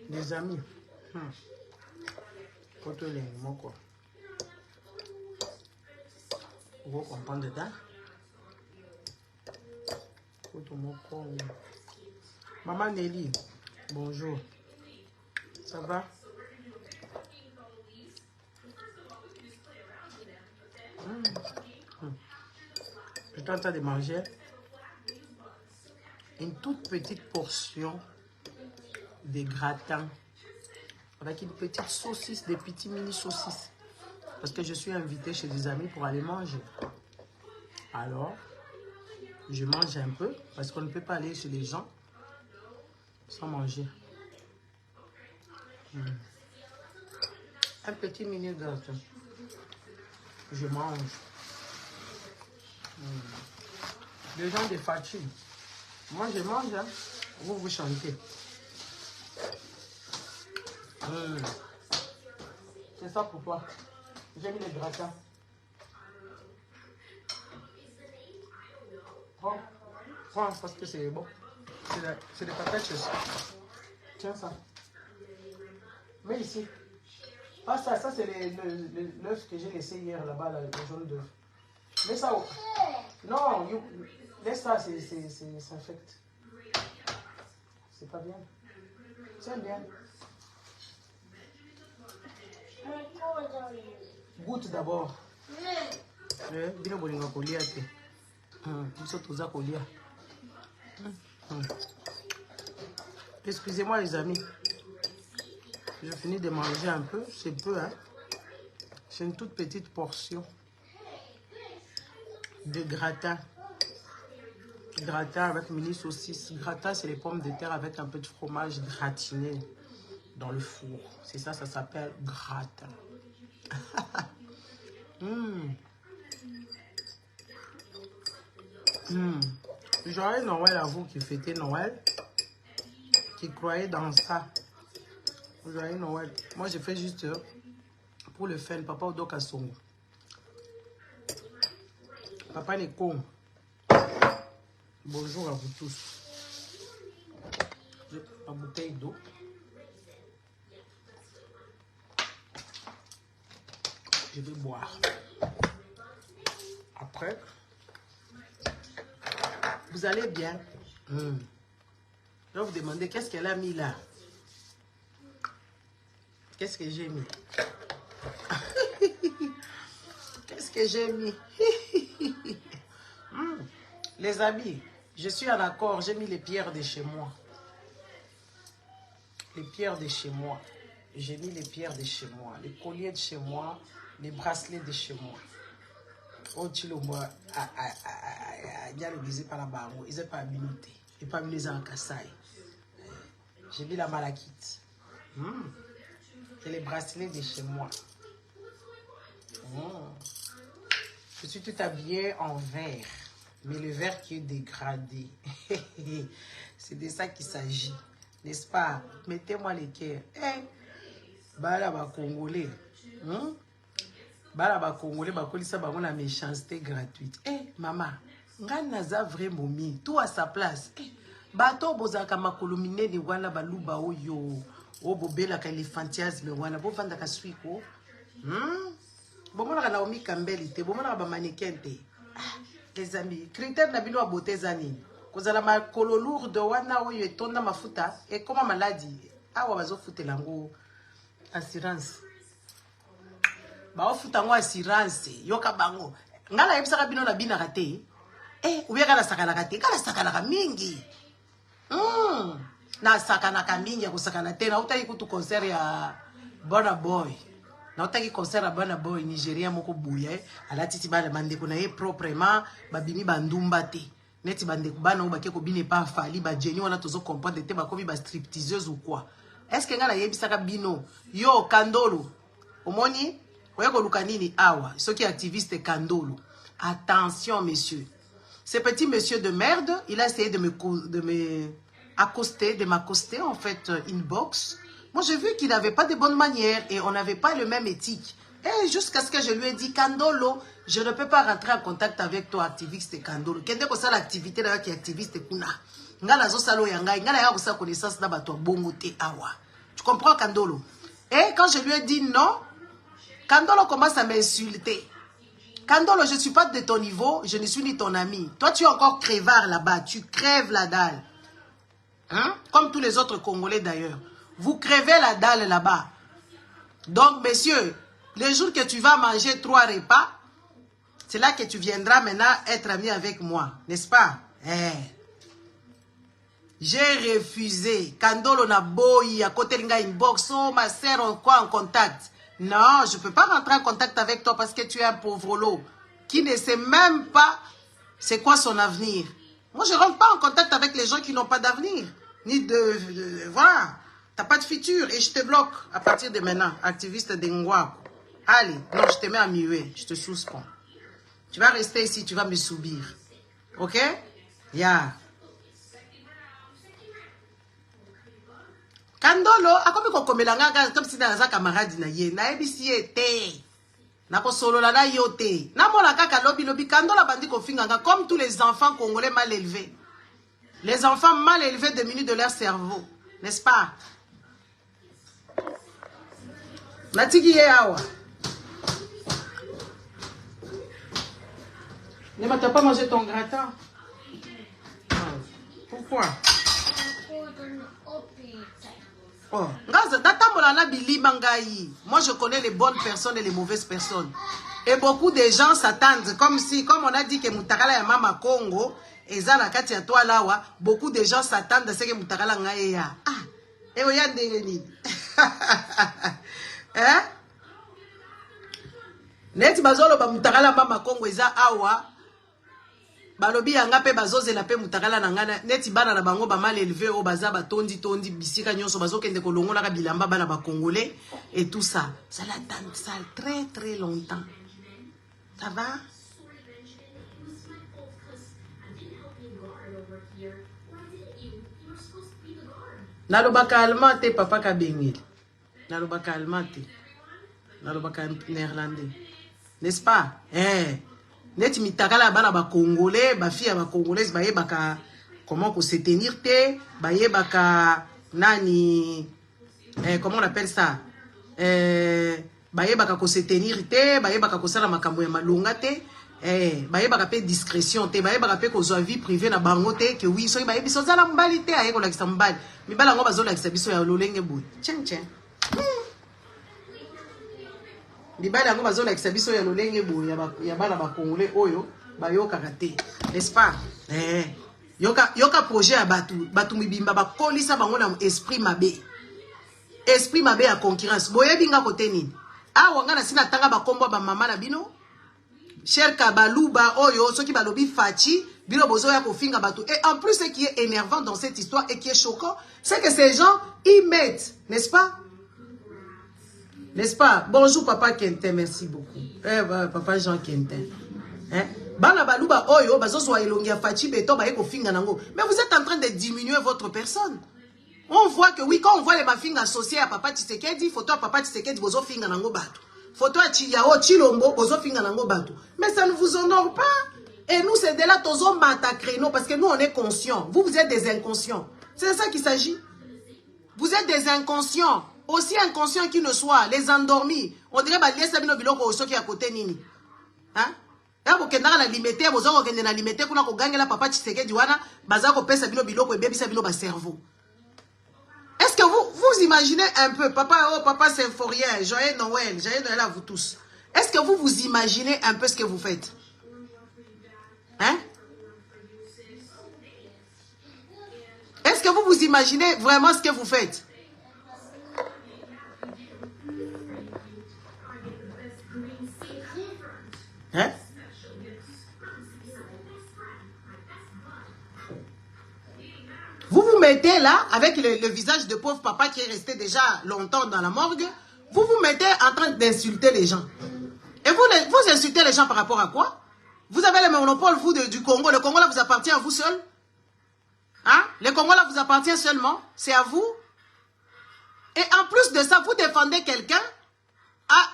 Les amis, pour tous les mots quoi. Vous comprenez dedans? Pour tout mon corps. Maman Nelly, bonjour. Ça va? Je suis en train de manger une toute petite portion de gratin avec une petite saucisse, des petits mini saucisses. Parce que je suis invitée chez des amis pour aller manger. Alors, je mange un peu parce qu'on ne peut pas aller chez les gens sans manger. Un petit mini gratin. Je mange. Les gens de fatigue. Moi, je mange, hein. Vous chantez. C'est ça pour toi. J'ai mis les gratins. Prends parce que c'est bon. C'est des patates. Tiens ça. Mets ici. Ah, ça c'est l'œuf que j'ai laissé hier là-bas, le jaune d'œuf. Laisse ça. Non, laisse ça, ça infecte. C'est pas bien. C'est bien. Goûte d'abord. Excusez-moi les amis. Je finis de manger un peu. C'est peu, hein. C'est une toute petite portion de gratin. Gratin avec mini saucisse. Gratin, c'est les pommes de terre avec un peu de fromage gratiné dans le four. C'est ça, ça s'appelle gratin. Joyeux Noël à vous qui fêtez Noël, qui croyez dans ça. Joyeux Noël. Moi, je fais juste pour le fun. Papa Odoka Songo. Papa Neko. Bonjour à vous tous. J'ai ma bouteille d'eau. Je vais boire. Après, vous allez bien. Je vais vous demander qu'est-ce qu'elle a mis là. Qu'est-ce que j'ai mis? Qu'est-ce que j'ai mis? Les amis, je suis en accord. J'ai mis les pierres de chez moi. Les pierres de chez moi. J'ai mis les pierres de chez moi. Les colliers de chez moi. Les bracelets de chez moi. Oh, tu le vois. Il y a le baiser par la barre. Ils n'ont pas habilité. Ils n'ont pas mis les en Kassai. J'ai mis la malachite. Et les bracelets de chez moi. Je suis tout habillée en vert. Mais le vert qui est dégradé. C'est de ça qu'il s'agit. N'est-ce pas? Mettez-moi les cœurs. Bala ba Congolais. Bala ba Congolais, ba kolisa ba la méchanceté gratuite. Maman, nga naza vraiment mis. Tout à sa place. Bato bozaka makolomine ni wana baluba oyo. O bobela ka elephantiasme wana. Bo vanda ka suiko. Bomona ka Naomi Campbell te. Bomona ka ba mannequin te. Les amis, critère na bino a beauté zani. Kozala makolo lourde wana oyo etonda mafuta. Et comment maladie? Awa bazo fute lango assurance. Ba ofuta ngo assurance. Yoka bango. Ngala yebisaka bino na bina kate. Ubeka na sakana kate. Kala sakana mingi. Na sakana mingi ya kusakana te. Na utaki kutu concert ya Burna Boy. Na utaki concert ya Burna Boy Nigeria moko buya. Alati ti bana bandeko na ye proprement babimi bandumba te. Neti bandeko bana ubake ko bine pa fali ba jeni wana tozo comprendre te ba komi ba stripteaseuse ou quoi. Est-ce que ngala yebisaka bino yo Kandolo omoni oyeko lukanini awa soki activiste Kandolo. Attention messieurs. Ce petit monsieur de merde, il a essayé de m'accoster en fait inbox. Moi j'ai vu qu'il n'avait pas de bonnes manières et on n'avait pas le même éthique. Et jusqu'à ce que je lui ai dit, Kandolo, je ne peux pas rentrer en contact avec toi, activiste Kandolo. Kende ko ça l'activité là qui est activiste kuna. Ngala zo salo yanga, ngala ya ko sa connaissance na bato bongo te awa. Tu comprends Kandolo? Et quand je lui ai dit non, Kandolo commence à m'insulter. Kandolo, je ne suis pas de ton niveau, je ne suis ni ton ami. Toi, tu es encore crevard là-bas, tu crèves la dalle. Hein? Comme tous les autres Congolais d'ailleurs. Vous crevez la dalle là-bas. Donc, messieurs, le jour que tu vas manger 3 repas, c'est là que tu viendras maintenant être ami avec moi, n'est-ce pas? J'ai refusé. Kandolo na boy, à côté de inbox, oh ma sœur, on quoi en contact? Non, je ne peux pas rentrer en contact avec toi parce que tu es un pauvre lot qui ne sait même pas c'est quoi son avenir. Moi, je ne rentre pas en contact avec les gens qui n'ont pas d'avenir. Ni voilà. Tu n'as pas de futur et je te bloque à partir de maintenant. Activiste de Ngwa. Allez, non, je te mets à muet. Je te suspends. Tu vas rester ici, tu vas me subir. Ok? Yeah. Kandolo, akomi kokomelanga comme si na za camarade na ye, na ebisi ete. Na ko solo la na yote. Na mona kaka lobi Kandolo bandi ko finganga comme tous les enfants congolais mal élevés. Les enfants mal élevés diminuent de leur cerveau, n'est-ce pas? Natiki ye awa. Ne m'as pas mangé ton gratin? Pourquoi? Oh, moi je connais les bonnes personnes et les mauvaises personnes. Et beaucoup de gens s'attendent, comme on a dit que Moutakala ya Mama Congo, et Zana Katia toi là, beaucoup de gens s'attendent à ce que Moutakala ngaïa. Ah, et vous y a des hein? Net bazolo ba Moutakala Mama Congo eza awa. Balobi yanga pe bazozela pe Moutakala nangana neti bana na bango ba mal élevé o baza ba tondi bisika nyonso bazokende kolongola ka bilamba bana ba congolais et tout ça. Ça l'attend ça très très longtemps. Ça va? Nalobaka allemand te papa kabengeli. Nalobaka allemand te. Nalobaka néerlandais. N'est-ce pas? Net mitakala bana ba congolais, ba fille ba congolaise ba yebaka comment ko se tenir te, ba yebaka nani comment on appelle ça? Ba yebaka ko se tenir te, ba yebaka ko sala makambo ya malunga te, ba yebaka pe discrétion te, ba yebaka pe ko zo vie privée na bango te que oui, so ba yebiso zala mbali te ayeko la kisa mbali. Mi bala ngo bazo la kisa biso ya lolenge boy. Tiens. Libala ngo bazola kisabiso ya lolenge bo ya bana ba congolais oyo ba yoka kate, n'est-ce pas? Yoka projet ya batu mibimba ba kolisa bango na esprit mabe. Esprit mabe ya concurrence. Boye binga kote nini? Wanga na sina tanga ba kombo ba mama na bino. Cher Kabaluba oyo soki balobi fachi bino bozo ya kofinga batu. Et en plus ce qui est énervant dans cette histoire et qui est choquant, c'est que ces gens y mettent, n'est-ce pas? N'est-ce pas? Bonjour papa Kentin, merci beaucoup. Papa Jean Kentin. Bana baluba oyo bazozo elongia fachi beto ba eko finga nango. Mais vous êtes en train de diminuer votre personne. On voit que oui, quand on voit les bafinga associés à papa Tshisekedi, photo à papa Tshisekedi bozo finga nango batu. Photo à Chiyao Chilombo bozo finga nango batu. Mais ça ne vous honore pas. Et nous c'est de là tozo mata créneau parce que nous on est conscients. Vous êtes des inconscients. C'est de ça qu'il s'agit. Vous êtes des inconscients. Aussi inconscients qu'ils ne soient, les endormis. On dirait que les sabino biloko oso qui à côté nini. Hein? Là vous kendara la limité, vous avez kende na limité kuna ko gangela papa Tshisekedi wana, baza ko pesa bino biloko e bebi sabino ba cerveau. Est-ce que vous imaginez un peu, papa Symphorien, joyeux Noël à vous tous. Est-ce que vous imaginez un peu ce que vous faites? Hein? Est-ce que vous imaginez vraiment ce que vous faites? Hein? Vous vous mettez là, avec le visage de pauvre papa qui est resté déjà longtemps dans la morgue, vous vous mettez en train d'insulter les gens. Et vous insultez les gens par rapport à quoi? Vous avez le monopole, vous, du Congo. Le Congo là vous appartient à vous seul? Hein? Le Congo là vous appartient seulement? C'est à vous? Et en plus de ça, vous défendez quelqu'un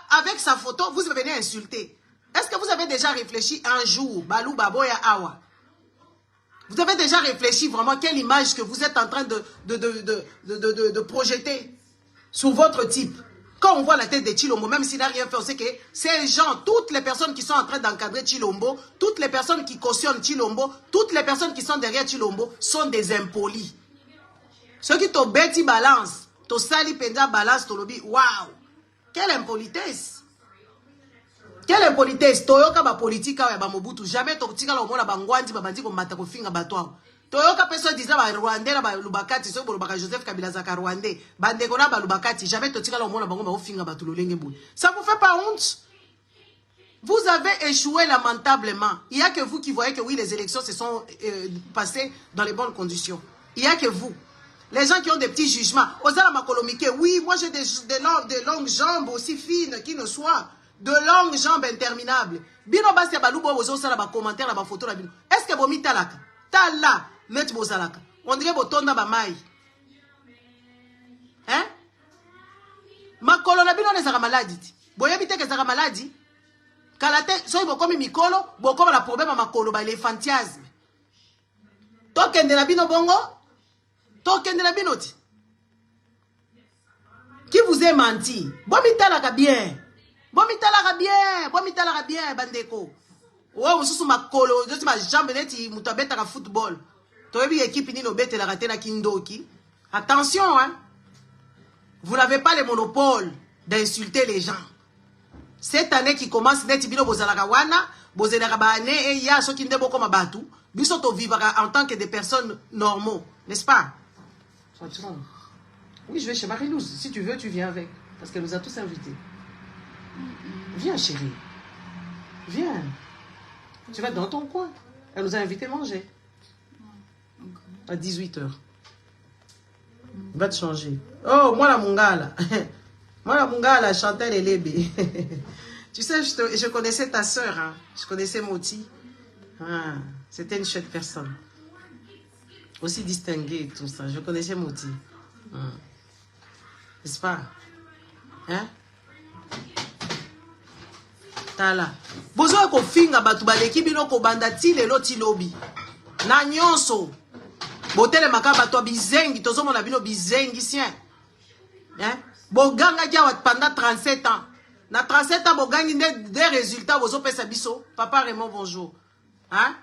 avec sa photo, vous venez insulter. Est-ce que vous avez déjà réfléchi un jour, Balou Baboya Awa? Vous avez déjà réfléchi vraiment quelle image que vous êtes en train de projeter sur votre type? Quand on voit la tête de Chilombo, même s'il n'a rien fait, on sait que ces gens, toutes les personnes qui sont en train d'encadrer Chilombo, toutes les personnes qui cautionnent Chilombo, toutes les personnes qui sont derrière Chilombo sont des impolis. Ceux qui t'ont bêti balance, t'ont sali penda balance, t'ont lobby, waouh! Quelle impolitesse! Quelle impolitesse! Toyoka ba politique ya ba Mobutu, jamais totika la omona bangwandi babandi ko mata ko finga batwa. Toyoka personne disait ba Rwandais na ba Lubakati so bolobaka Joseph Kabila zaka Rwandais, bande kona ba Lubakati, jamais totika la omona bango ba finga batu lolenge boui. Ça vous fait pas honte? Vous avez échoué lamentablement. Il y a que vous qui voyez que oui, les élections se sont passées dans les bonnes conditions. Il y a que vous. Les gens qui ont des petits jugements. Osala Makolomike, oui, moi j'ai des longues jambes aussi fines qui ne soient. De longues jambes interminables. Bino basi balubo bozo sala ba commentaire na ba photo na bino. Est-ce que bomi talaka? Tala met bozalaka. On dirait botonda ba mai. Hein? Makolo na bino nezaka maladi. Boyebi te ke zaka maladi. Kalate so bokomi mikolo, bokoma la problème makolo ba l'enfantiasme. Tokende na bino bongo? Tokende na bino ti. Qui vous a menti? Bomi talaka bien. Bomitala bien, bandeko. Oh, mususu makolo, je ma jambe neti mutabeta ka football. Toyebi équipe ni no bete la raté na kindoki. Attention, hein. Vous n'avez pas le monopole d'insulter les gens. Cette année qui commence neti bino bozalaka wana, bozelaka ba année et ya so kinde boko mabatu, biso to vivra en tant que des personnes normaux, n'est-ce pas? Oui, je vais chez Marie-Louise. Si tu veux, tu viens avec parce qu'elle nous a tous invités. Viens, chérie. Viens. Tu vas dans ton coin. Elle nous a invités à manger. À 18h. Va te changer. Oh, moi la mungala. Moi la mungala, Chantal et Lébé. Tu sais, je connaissais ta soeur. Hein. Je connaissais Moti. Ah, c'était une chouette personne. Aussi distinguée et tout ça. Je connaissais Moti. N'est-ce pas? Hein? Tala. Bozo ko finga batu baleki bino ko bandati lelo ti lobi. Na nyonso. Botele makaba to bizengi tozo mona bino bizengi sien. Hein? Boganga kia pendant 37 ans. Na 37 ans bogangi des résultats bozo pesa biso. Papa Raymond bonjour. Hein?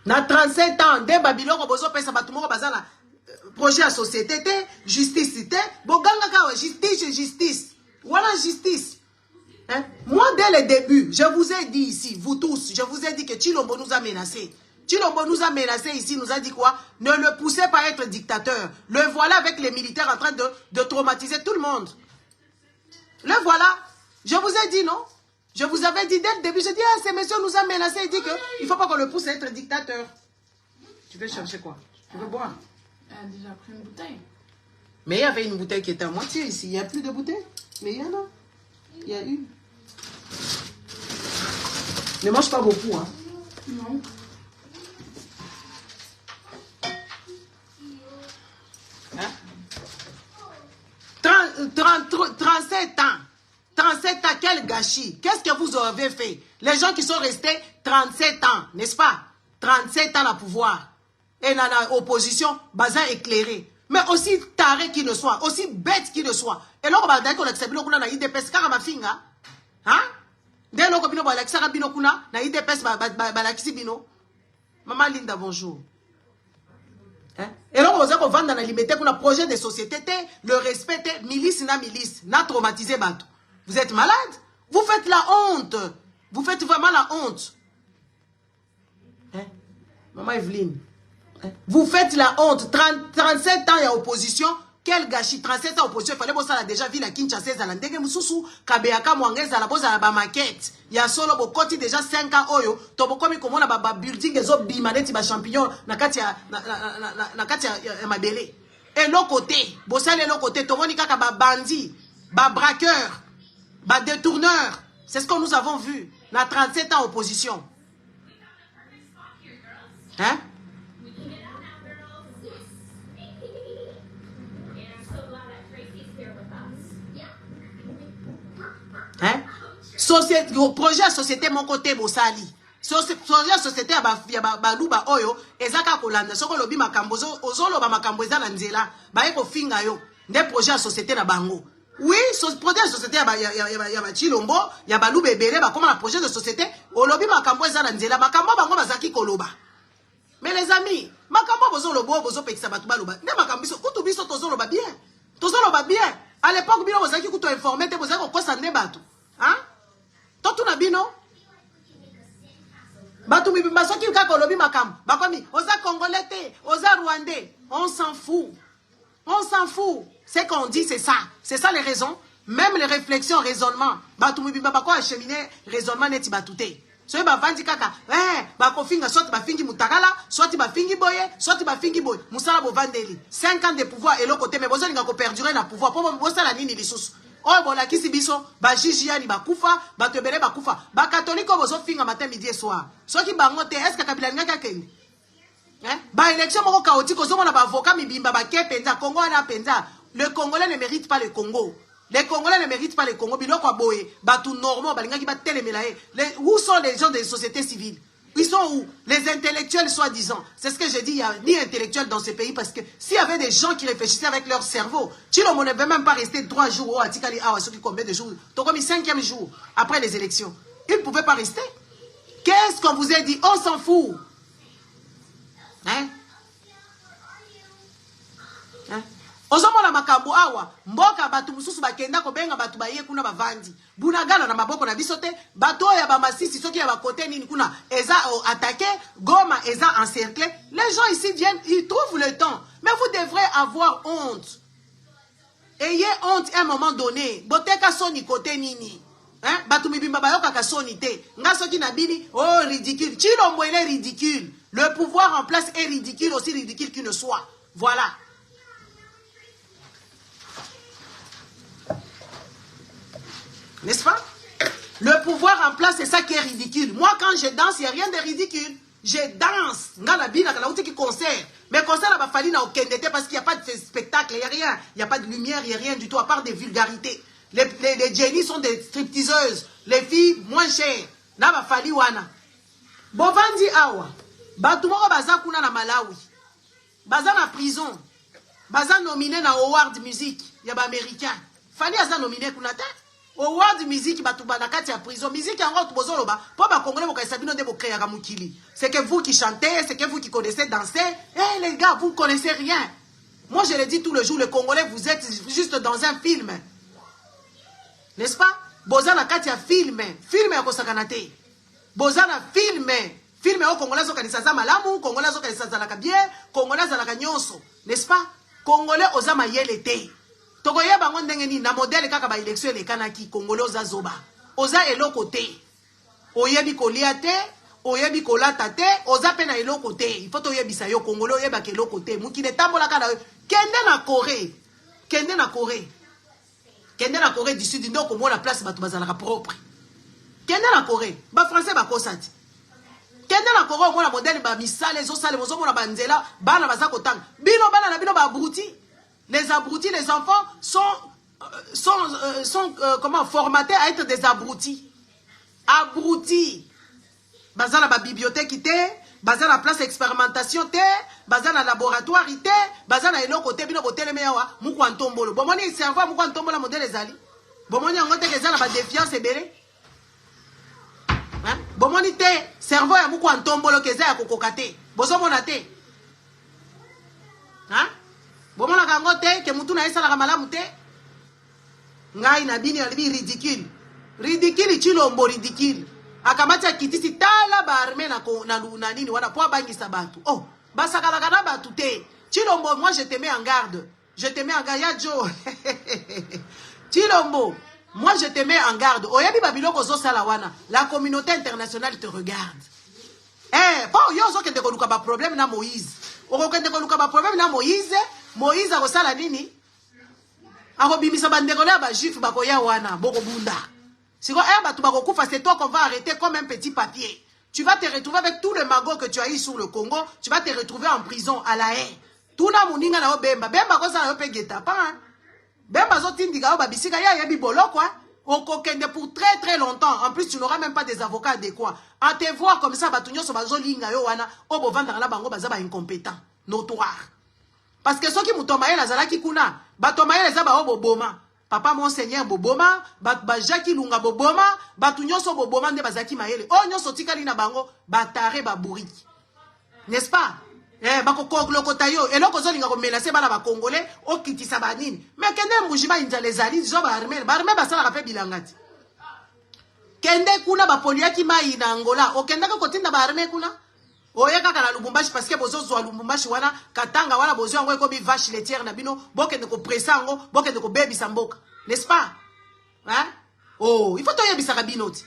Na 37 ans de babiloko bozo pesa batu moko bazala projet à société justice boganga ka justice. Voilà justice. Hein? Moi, dès le début, je vous ai dit ici, vous tous, je vous ai dit que Chilombo nous a menacés. Chilombo nous a menacés ici, nous a dit quoi? Ne le poussez pas à être dictateur. Le voilà avec les militaires en train de traumatiser tout le monde. Le voilà. Je vous ai dit, non? Je vous avais dit dès le début, je dis, ah, ces messieurs nous a menacés, il dit qu'il ne faut pas qu'on le pousse à être dictateur. Tu veux chercher quoi? Tu veux boire? Elle a déjà pris une bouteille. Mais il y avait une bouteille qui était à moitié ici. Il n'y a plus de bouteille. Mais il y en a. Il y a une. Ne mange pas beaucoup, hein? Non. Hein? 37 ans. 37 ans, quel gâchis. Qu'est-ce que vous avez fait? Les gens qui sont restés 37 ans, n'est-ce pas? 37 ans à pouvoir. Et dans l'opposition, bazar éclairé. Mais aussi taré qu'il ne soit, aussi bête qu'il ne soit. Et là, on va dire qu'on accepte le kuna na IDPS car ma finga. Hein? Dès lors que bino ba lakisa bino kuna na IDPS ba lakisi bino. Maman Linda bonjour. Hein? Et là, on va dire qu'on vend dans la liberté qu'on a projet de société, le respect, milice, na traumatisé bateau. Vous êtes malade? Vous faites la honte. Vous faites vraiment la honte. Hein? Maman Evelyne. Vous faites la honte. 37 ans, il y a opposition. Quel gâchis. 37 ans, opposition. Il fallait que ça a déjà vu la Kinshasa. Zalandege Mususu. Kabeaka Mwangeza. La bosa la maquette. Il y a solo bokoti déjà 5 ans. Oyo. Tobokomi comme on a ba building. Les autres bimaneti ba champignon. Nakati ya mabele. Et l'autre côté. Bossa l'autre côté. Tomoni kaka ba bandi. Ba braqueur. Ba détourneur. C'est ce que nous avons vu. Na 37 ans opposition. Hein? projet société mon côté bosali. Projet société ya baluba oyo ezaka kolanda soko lobi makambo ozoloba makambo eza na nzela ba eko finga yo nde projet société na bango. Oui, projet de société ya ba Chilombo, ya baluba ebele ba comme la projet de société olobi makambo eza na nzela makambo bango bazaki koloba. Mais les amis, makambo bozo lobo bozo pekisa batu baloba. Ne makambo biso kutu biso tozo loba bien. Tozo loba bien. À l'époque bino bozaki kutu informer te bozaki kokosa nde batu. Hein? Totu na bino batu bibimba soki kaka lobi makambo. Bakomi oza congolais te, oza rwandais, on s'en fout. On s'en fout. Ce qu'on dit c'est ça. C'est ça les raisons. Même les réflexions, raisonnements. Batu bibimba bako acheminer raisonnement neti batute. Soye ba vandi kaka, bako finga soit ba fingi mutakala, soit ba fingi boye, soit ba fingi boye. Musala bo vandeli. 5 ans de pouvoir et l'autre côté mais bozo linga ko perdurer na pouvoir. Po bozo la nini lisusu. Oh bola kisi biso, ba jijiani ba kufa, ba tebele ba kufa. Ba catholique bozo finga matin midi et soir. Soit ki bango te est-ce que kabila ngaka keni? Ba élection moko chaotique ozo na ba avocat mibimba ba ke penza Congo na penza. Le Congolais ne mérite pas le Congo. Les Congolais ne méritent pas les Congo. Batou normaux, où sont les gens des sociétés civiles? Ils sont où? Les intellectuels soi-disant. C'est ce que j'ai dit, il n'y a ni intellectuels dans ce pays parce que s'il y avait des gens qui réfléchissaient avec leur cerveau, Chilombo ne veut même pas rester 3 jours à Tikali, combien de jours? Donc comme 5e jour après les élections. Ils ne pouvaient pas rester. Qu'est-ce qu'on vous a dit? On s'en fout. Hein? Hein? Ozomona makambo awa mboka batu mususu bakenda ko benga batu baye kuna bavandi bunagana na maboko na bisote bato ya ba masisi soki ya ba côté nini kuna eza attaqué Goma eza encerclé. Les gens ici viennent, ils trouvent le temps, mais vous devrez avoir honte. Ayez honte à un moment donné. Boteka soni côté nini hein batu mibimba bayoka ka soni te nga soki na bini oh ridicule. Chilombo il est ridicule. Le pouvoir en place est ridicule, aussi ridicule qu'il ne soit. Voilà. N'est-ce pas? Le pouvoir en place, c'est ça qui est ridicule. Moi, quand je danse, il n'y a rien de ridicule. Je danse. Mais concert, il fallu parce qu'il n'y a pas de spectacle, il n'y a rien. Il n'y a pas de lumière, il n'y a rien du tout, à part des vulgarités. Les Jenny sont des stripteaseuses. Les filles, moins chères. Là, il fallu wana. Bovandi awa. Batumoro baza kuna na Malawi. Baza na prison. Baza nominé na Award Music. Il y a américain. Fali aza nominé kuna te. Award Music batuba na kati ya prison. Musique yango tubozoloba. Po ba congolais bo kaisa bino de bo créer mukili. C'est que vous qui chantez, c'est que vous qui connaissez danser. Eh les gars, vous ne connaissez rien. Moi je le dis tout le jour, les Congolais, vous êtes juste dans un film. N'est-ce pas? Boza na kati ya film. Film ya kosakanate. Boza na film. Film au Congolais zo kanisa za malamu, Congolais zo kanisa za la kabie, Congolais za la kanyonso. N'est-ce pas? Congolais oza mayele te. Tokoye bango ndenge ni na modèle kaka ba élection le kanaki Congolais oza zoba. Oza eloko te. Oyebi kolia te, oyebi kolata te, oza pe na eloko te. Il faut toyebisa yo Congolais oyeba ke eloko te. Mukile tambola kana kende na Corée. Kende na Corée. Kende na Corée du Sud ndoko mona place batu bazalaka propre. Kende na Corée, ba français ba kosati. Kende na Corée mona modèle ba misale zo sale mozo mona banzela bana baza kotanga. Bino bana na bino ba abruti. Les abrutis, les enfants sont comment formatés à être des abrutis. Abrutis. Bazana ba bibliothèque té, bazana place expérimentation té, bazana laboratoire té, bazana eloko té bino botele mewa muko antombolo. Bomoni cerveau muko antombola modèle ezali. Bomoni ngote kezana ba défiance ebele. Hein? Bomoni té cerveau ya muko antombolo keza ya kokokate. Bozo mona té. Hein? Bomona kango te ke mutu na esala malamu te. Ngai na bini alibi ridicule. Ridicule Chilombo ridicule. Akamata kitisi tala ba armée na nini wana po bangisa batu. Oh, basakala kana batu te. Chilombo, moi je te mets en garde. Je te mets en garde ya Joe. Chilombo, moi je te mets en garde. Oyebi babiloko zo sala wana. La communauté internationale te regarde. Eh, po yo zo ke te koluka ba problème na Moïse. Okokende koluka ba problème na Moïse. Moïse a kosala nini? Akobimisa bandeko ya ba juif bakoya wana boko bunda. Siko batu bakokufa, c'est toi qu'on va arrêter comme un petit papier. Tu vas te retrouver avec tout le magot que tu as eu sur le Congo, tu vas te retrouver en prison à la haie. Tuna muninga na obemba, bemba kosa na ope geta pa. Bemba zo tindika o babisika ya yebi bolo quoi. Au kokende pour très très longtemps. En plus, tu n'auras même pas des avocats adéquats. À te voir comme ça, batunyo so bazo linga yo wana, obo vanda la bango bazaba incompétent, notoire. Parce que ceux qui moutomaye la zala ki kuna, batomaye les aba obo boma. Papa monseigneur boboma, Jackie lunga boboma, batunyo so boboma nde bazaki mayele. Oh nyo sotika lina bango, batare baburiki. N'est-ce pas? Bako kokota yo, et loko zo linga ko menacer bana ba congolais, o kitisa banini. Mais kende mbujiba inja les ali, zo ba armée basala rape bilangati. Kende kuna ba poliaki mai na Angola, o kende ko kotinda ba armée kuna. Oye kaka na Lubumbashi parce que bozo zo Lubumbashi wana katanga wana bozo yango ko bi vache laitière na bino bokende ko pressa ngo bokende ko bebi samboka, n'est-ce pas? Hein? Oh, il faut to yebisa bino ti.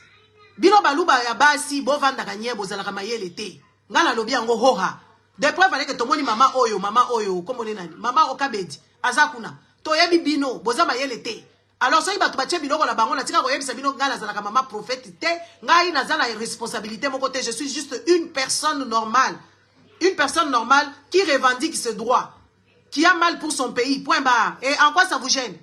Bino baluba ya basi bo vanda kanye bozala kama yele te. Ngana lobi yango hoha. De preuve avec que tomoni mama oyo comme on est nani. Mama okabedi azakuna. To yebi bino boza mayele te. Alors so iba tubache biloko la bango na tika ko yebisa bino ngana zala kama mama prophète te. Ngai na zala responsabilité mon côté, je suis juste une personne normale. Une personne normale qui revendique ses droits, qui a mal pour son pays. Point barre. Et en quoi ça vous gêne?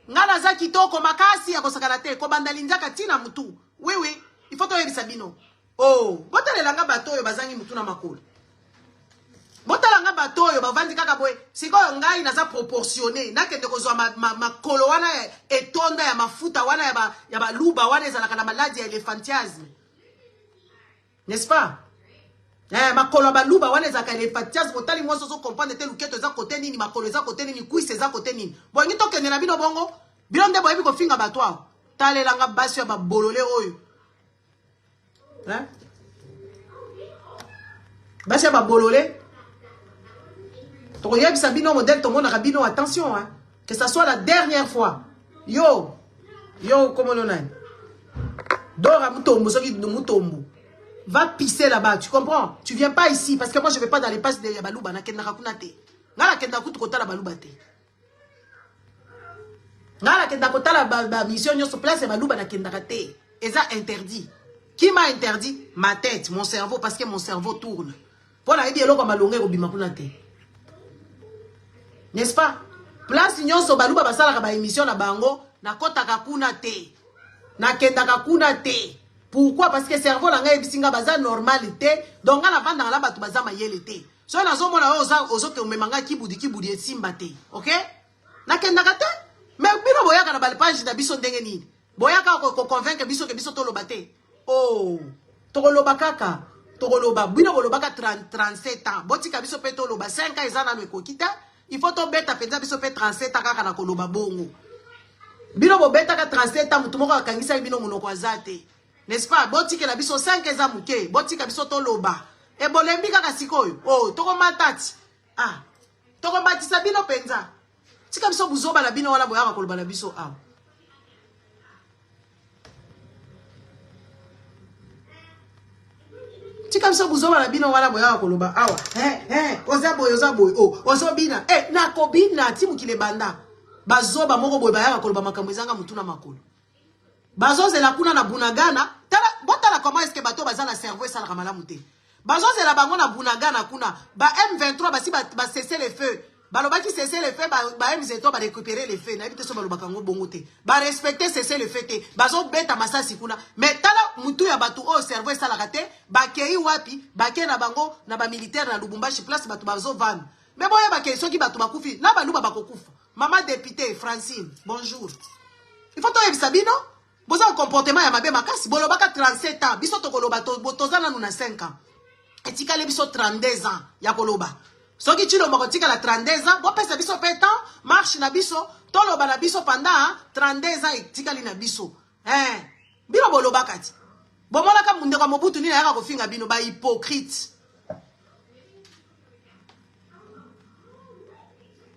Ngana za kitoko makasi ya kosakana te ko bandalinja katina mutu. Oui oui, il faut to yebisa bino. Oh, botale langa bato yo bazangi mutu na makolo. Botalanga bato yo bavandi kaka boy sikoyo ngai naza proportionné nakende kozwa makolo wana etonda ya mafuta wana ya ba luba wana ezalaka na maladie ya éléphantiasme, n'est-ce pas? Makolo ba luba wana ezalaka éléphantiasme otali mwaso so comprendre te luketo eza côté nini makolo eza côté nini kuise eza côté nini bongi tokende na bino bongo bino nde boyebi kofinga bato awo talelanga basi ya babolole oyo basi ya babolole. Sabino modèle tout le monde a rabino attention hein que ça soit la dernière fois yo comment on a dora mutombo soki mutombo va pisser là-bas, tu comprends? Tu viens pas ici parce que moi je vais pas dans les passes de baluba na kenda kakuna te ngala kenda kutu kota la baluba te ngala kenda kota la mission nyoso place baluba na kenda te eza interdit. Qui m'a interdit? Ma tête, mon cerveau, parce que mon cerveau tourne pour la ebi eloko malonge ko bima kuna te. N'est-ce pas? Place nyonso baluba basala ka émission na bango na kota kakuna te. Na kenda kakuna te. Pourquoi? Parce que cerveau la ngai bisinga baza normalité. Donc na vanda la batu baza mayele te. So na zo mona ozo ke memanga kibudi esimba te. OK? Na kenda kate? Mais bino boyaka na balpage na biso ndenge nini? Boyaka ko convaincre biso ke biso to lobate. Oh, to loba kaka. To loba bino bolobaka 37 ans. Botika biso pe to loba 5 ans ezana no ekokita. Il faut to beta penza biso pe 37 ans kaka na koloba bongo. Bino bo beta ka 37 ans mutu moko akangisa bino munoko azate. N'est-ce pas? Botika la biso 5 ans muke, botika biso to loba. E bolembi kaka sikoyo. Oh, toko matati. Ah. Toko matisa bino penza. Tika biso buzoba la bino wala boyaka koloba la biso ah. Tika biso buzoba la bino wala boyaka koloba awa. Ozaboy. Oh, ozobina. Nakobina timu kile banda. Bazoba moko boy bayaka koloba makambo ezanga mutuna makolo. Bazoze la kuna na bunagana. Botala comment est-ce que bato bazana cerveau ça la malamu te. Bazoze la bango na bunagana kuna. Ba M23 basi ba cesser les feux. Baloba qui cesser les feux ba M23 ba récupérer les feux. Na bité so baloba kango bongo te. Ba respecter cesser les feux te. Bazo beta masasi kuna. Mais tala mutu ya batu o cerveau ça la raté. Ba kei wapi? Ba ke na bango na ba militaire na Lubumbashi place batu bazo van. Mais boye ba kei soki batu bakufi. Na baluba bakokufa. Maman députée Francine, bonjour. Il faut to yebisa bino. Boza comportement ya mabe makasi bolobaka 37 ans biso to koloba to botozana na 5 ans etika le biso 32 ans ya koloba soki chilo moko tika la 32 ans bo pesa biso pe temps marche na biso to loba na biso pendant 32 ans etika li na biso bino bolobaka ti bomona ka munde kwa mobutu ni na yaka kofinga bino ba hypocrite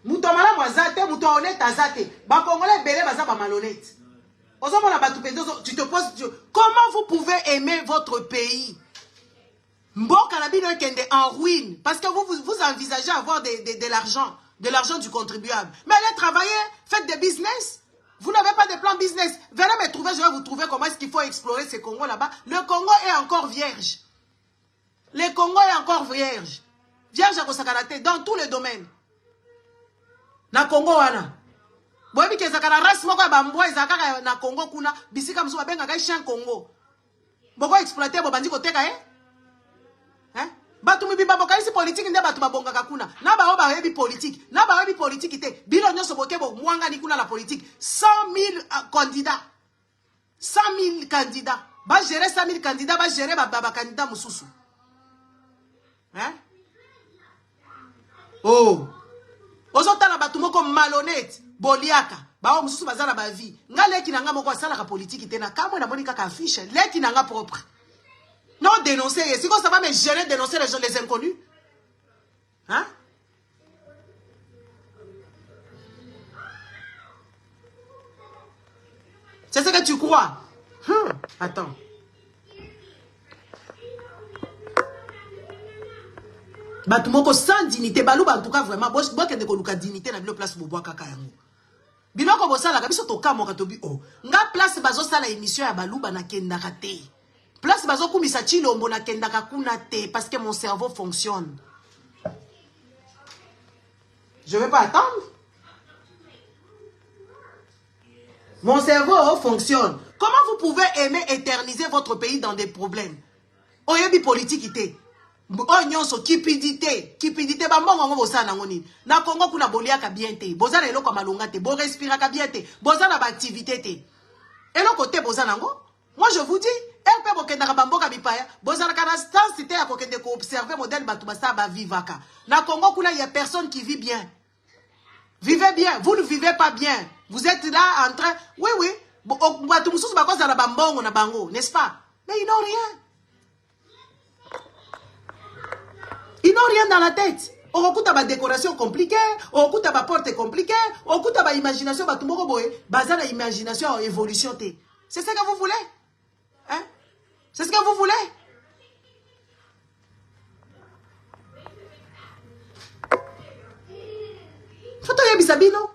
muto mala mwazate muto honnête azate ba congolais belé baza ba malhonnête. Tu te poses, comment vous pouvez aimer votre pays? Mboka la bino kende en ruine. Parce que vous envisagez avoir de l'argent du contribuable. Mais allez travailler, faites des business. Vous n'avez pas de plan business. Venez me trouver, je vais vous trouver comment est-ce qu'il faut explorer ce Congo là-bas. Le Congo est encore vierge. Le Congo est encore vierge. Vierge à Kosakarate, dans tous les domaines. Na Congo wana. Boyebi ke ezaka na race moko ya bambwa ezaka kaka na Congo kuna bisika musu babengaka chien Congo. Boko exploiter bo bandi koteka Batu mibimba bokalisi politique nde batu babongaka kuna. Na ba oba yebi politique. Na ba yebi politique te. Bilo nyoso boke bo mwanga ni kuna la politique. 100 000 candidats. 100 000 candidats. Ba gérer 100 000 candidats, ba gérer ba candidat mususu. Oh. Ozotala batu moko malhonnête, boliaka. Ba o mususu bazala ba vie. Nga leki na nga moko asala ka politique te na kamwe na boni kaka affiche. Leki na nga propre. Non dénoncer. C'est quoi ça va me gêner dénoncer les gens, les inconnus? Hein? C'est ce que tu crois? Attends. Batumoko sans dignité. Balou, en tout cas, vraiment, moi, je ne koluka dignité na bilo place boboa kaka yango. Biloko bosala kabiso toka mo katobi o. Nga place bazo sala émission ya Balou na kenda kate. Place bazo kumisa chilombo na kendaka kuna te parce que mon cerveau fonctionne. Je vais pas attendre. Mon cerveau fonctionne. Comment vous pouvez aimer éterniser votre pays dans des problèmes? Oyebi politique ite. Onyonso cupidité. Cupidité bambongo ngo bosana ngoni. Na Congo kuna boliaka bien te. Bozana eloko malonga te. Bo respiraka bien te. Bozana ba activité te. Eloko te bozana ngo. Moi je vous dis, elle peut bokenda bamboka bipaya, bozana kana stance c'était à kokende ko observer modèle batubasa ba vivaka. Na Congo kuna il y a personne qui vit bien. Vivez bien, vous ne vivez pas bien. Vous êtes là en train, oui, batumususu bakoza na bambongo na bango, n'est-ce pas? Mais ils n'ont rien. Ils n'ont rien dans la tête. Okuta ba décoration compliquée, okuta ba porte compliquée, okuta ba imagination batumoko boye, bazana imagination évolution te. C'est ce que vous voulez? Hein? C'est ce que vous voulez? Foto yebisabino.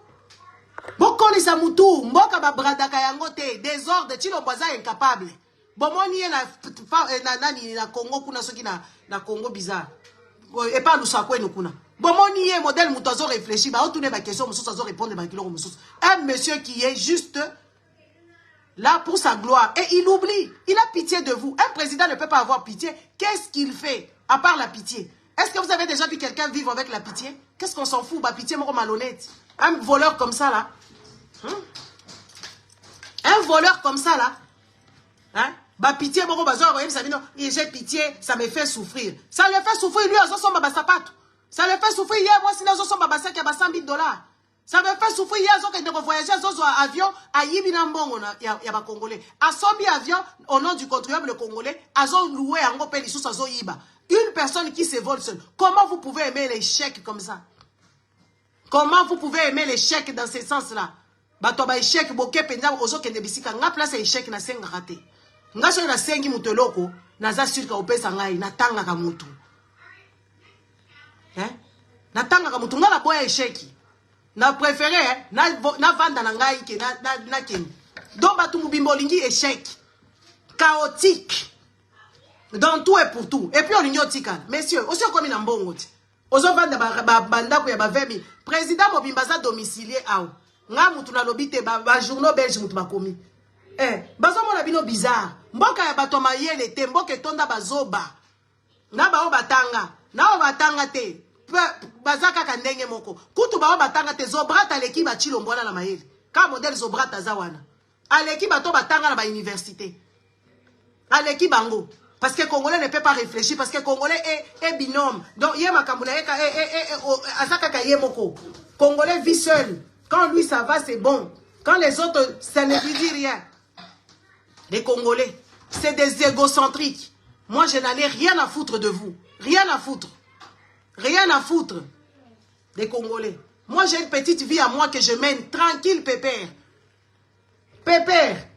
Bokoni sa mutu, mboka ba bradaka yango te, désordre, chilo boza incapable. Bomoni na Congo kuna soki na Congo bizarre. Et pas nous sakwe no kuna. Bomoni ye modèle mutu azo réfléchir, ba otune ba question mususu azo répondre ba kiloko mususu. Un monsieur qui est juste là pour sa gloire. Et il oublie. Il a pitié de vous. Un président ne peut pas avoir pitié. Qu'est-ce qu'il fait à part la pitié? Est-ce que vous avez déjà vu quelqu'un vivre avec la pitié? Qu'est-ce qu'on s'en fout? Bah, pitié, mon malhonnête. Un voleur comme ça, là. Un voleur comme ça, là. Hein? Bah, pitié, mon bazar, j'ai pitié, ça me fait souffrir. Ça le fait souffrir, lui, ça le fait souffrir, hier, moi, si nous sommes à 100 000 $. Ça me fait souffrir hier, quand je voyager en avion, à Yibinambon, il y a Congolais. À Sombi avion, au nom du contribuable congolais, à Zon loué, à Ngopé, sous Azo Yiba. Une personne qui se vole seule. Comment vous pouvez aimer les chèques comme ça? Comment vous pouvez aimer les chèques dans ce sens-là? Batoba échec, boké, penda, ozo kende bisika, nga place échec na senga raté. Nga so na sengi muteloko, na za surka opesa ngai, na tanga ka mutu. Hein? Na tanga ka mutu, nga la boya échec. Na préféré, na vanda na ngai ke na ken. Donc batu mubimbolingi échec. Chaotique. Dans tout et pour tout. Et puis on ignore tika. Messieurs, aussi comme in mbongo. Ozo vanda banda ko ya ba vemi. Président mobimbaza domicilié ao. Nga mutu na lobite ba journaux belge mutu bakomi. Bazo mona bino bizarre. Mboka ya bato mayele te, mboka etonda bazoba. Na ba o batanga. Na o batanga te. Bazaka kandenge moko. Kutu ba o batanga te zobrata leki ba chilombola na mayele. Ka modèle zobrata zawana. Aleki bato batanga na ba université. Aleki bango. Parce que Congolais ne peut pas réfléchir. Parce que Congolais est binôme. Donc, yé makamboula azaka kaye moko. Congolais vit seul. Quand lui ça va, c'est bon. Quand les autres, ça ne lui dit rien. Les Congolais, c'est des égocentriques. Moi, je n'en ai rien à foutre de vous. Rien à foutre. Rien à foutre des Congolais. Moi, j'ai une petite vie à moi que je mène tranquille, pépère. Pépère.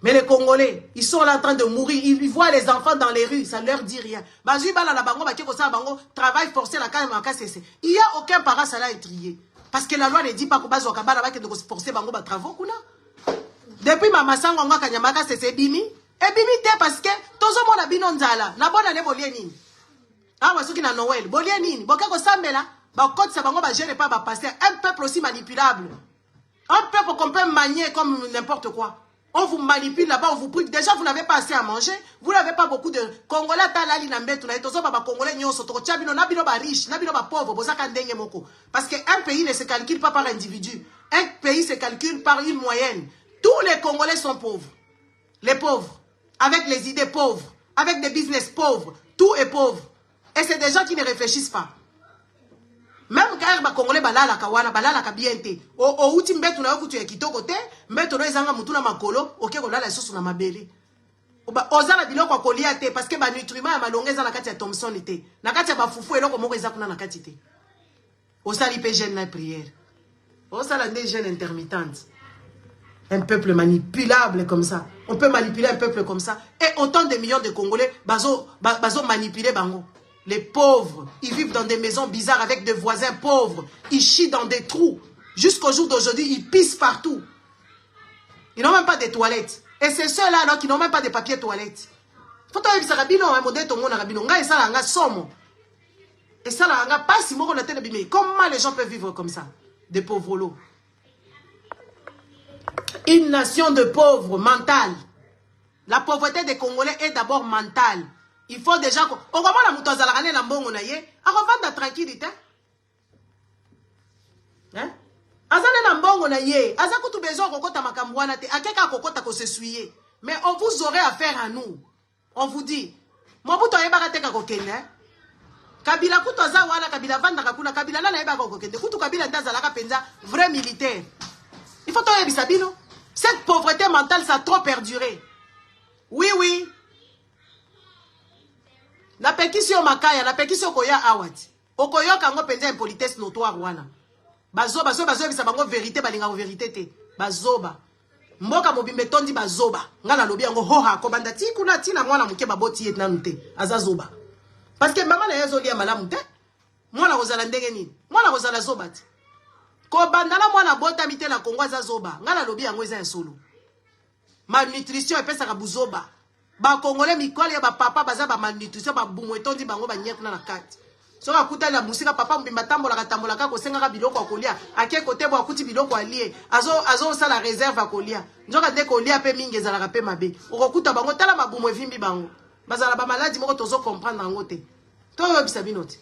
Mais les Congolais, ils sont là en train de mourir. Ils voient les enfants dans les rues. Ça ne leur dit rien. Travail forcé, il n'y a aucun parent ça l'a étrié. Parce que la loi ne dit pas que vous forcer les travaux. Depuis ma sango nga kanyamaka c'est bimi. Et bimi te parce que tozo mona bino nzala. Na bonne année bolie nini. Ah wasuki na Noël. Bolie nini. Boka ko sambela. Ba koti sa bango ba gère pas ba passer. Un peuple aussi manipulable. Un peuple qu'on peut manier comme n'importe quoi. On vous manipule là-bas, on vous prive. Déjà, vous n'avez pas assez à manger. Vous n'avez pas beaucoup de... Congolais, parce qu'un pays ne se calcule pas par individu. Un pays se calcule par une moyenne. Tous les Congolais sont pauvres. Les pauvres. Avec les idées pauvres. Avec des business pauvres. Tout est pauvre. Et c'est des gens qui ne réfléchissent pas. Même quand les Congolais balala kawana balala kabiente o uti mbetu na yokutu ya kitoko te mbetu no ezanga mutu na makolo oke kolala lisusu na mabele ozala biloko kolia te parce que ba nutriments ya malonga eza na kati ya Thomson te na kati ya bafufu eloko moko eza kuna na kati te osali pe jeune na prière osala des jeunes intermittentes un peuple manipulable comme ça on peut manipuler un peuple comme ça et autant de millions de Congolais bazo manipuler bango. Les pauvres, ils vivent dans des maisons bizarres avec des voisins pauvres. Ils chient dans des trous. Jusqu'au jour d'aujourd'hui, ils pissent partout. Ils n'ont même pas de toilettes. Et c'est ceux-là alors qui n'ont même pas de papier toilette. Faut que tu aies un modèle de rabino. Et ça, là, somme. Et ça, là, pas si on a télé. Comment les gens peuvent vivre comme ça? Des pauvres lots. Une nation de pauvres mentale. La pauvreté des Congolais est d'abord mentale. Il faut déjà... On va voir la mouton à la rane na mbongo na ye. A revendre la tranquillité. Hein? Azane na mbongo na ye. Azakutu besoin kokota makambwana te. Akeka kokota ko se suyer. Mais on vous aurait affaire à nous. On vous dit. Mobuto yeba teka kokende. Kabila kuto za wana kabila vanda kakuna kabila na yeba kokende. Kutu kabila ndaza la penza vrai militaire. Il faut to yebisa bino. Cette pauvreté mentale ça a trop perduré. Oui oui. La pekisi o makaya, la pekisi o koya awati. Okoyo kango penza impolitesse notoire wana. Bazoba bisa bango vérité balinga ko vérité te. Bazoba. Mboka mobimbe tondi bazoba. Ngala lobi yango hoha ko banda ti kuna tina mwana muke baboti et nanu te. Azazoba. Parce que mama na yezo lia malamu te. Mwana kozala ndenge nini? Mwana kozala zoba te. Ko banda la mwana bota mite na Kongo azazoba. Ngala lobi yango eza ya solo. Malnutrition epesa ka buzoba. Ba Congolais mikole ba papa baza ba malnutrition ba bumu etondi bango ba nyekuna na kati. So akuta la musika papa mbimba tambola ka kosenga ka biloko akolia ake kote bo akuti biloko alie azo sala réserve akolia njoka de kolia pe mingi ezala ka pe mabe okokuta bango tala ba bumu evimbi bango bazala ba maladie moko tozo comprendre ngo te to yo bisa binote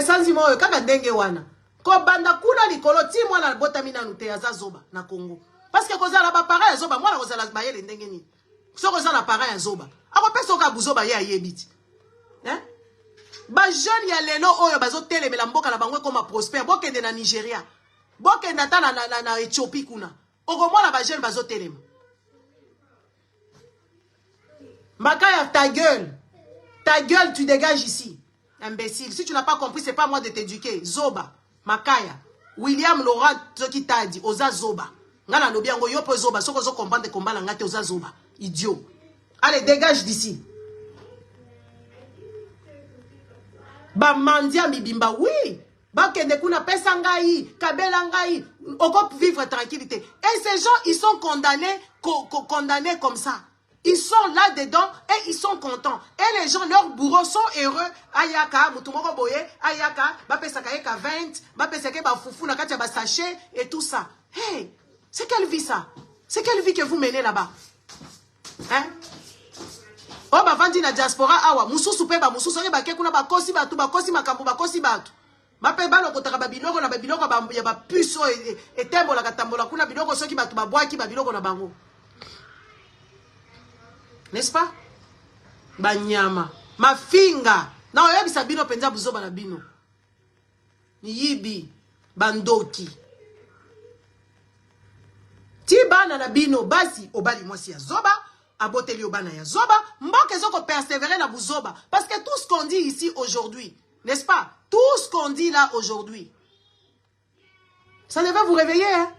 sanzi mo kaka ndenge wana ko banda kuna likolo ti mwana botami nanu te azazoba na Congo parce que kozala ba pareil azoba mwana kozala bayele ndenge nini so kozala pareil azoba ako peso ka buzoba ye ayebiti ba jeune ya lelo oyo bazo telemela mboka na bango koma prosper bokende na Nigeria bokende ata na Ethiopie kuna oko mwana ba jeune bazo telema Makaya ta gueule tu dégages ici imbécile si tu n'as pas compris c'est pas moi de t'éduquer Zoba Makaya, William Laurent, ce qui t'a dit, Oza Zoba. Ngana lobi yango yo po Zoba, soko zo comprendre combat la ngate Oza Zoba. Idiot. Allez, dégage d'ici. Ba mandia mibimba, oui. Ba kende kuna pesa ngai, kabela ngai, oko vivre tranquillité. Et ces gens, ils sont condamnés comme ça. Ils sont là-dedans et ils sont contents. Et les gens, leurs bourreaux sont heureux. Ayaka, mutumoko boye, ayaka, bapesaka yeka 20, bapesaka ba foufou na katia ba sachet et tout ça. Hey, c'est quelle vie ça? C'est quelle vie que vous menez là-bas? Hein? Oh, ba vandi na diaspora awa, mususu pe ba mususu ye ba ke kuna ba kosi batu, ba kosi makambo, ba kosi batu. Bape balo kotaka ba biloko na ba biloko ba ya ba puso et tembo la katambola kuna biloko soki batu ba boaki ba biloko na bango. N'est-ce pas? Banyama. Ma finga. Na oyebisa bino penza buzoba na bino. Ni yibi. Bandoki. Ti bana na bino. Basi obali mwasi ya zoba. Aboteli obana ya zoba. Mboke zoko persévérer na buzoba. Parce que tout ce qu'on dit ici aujourd'hui. N'est-ce pas? Tout ce qu'on dit là aujourd'hui. Ça devait vous réveiller. Hein?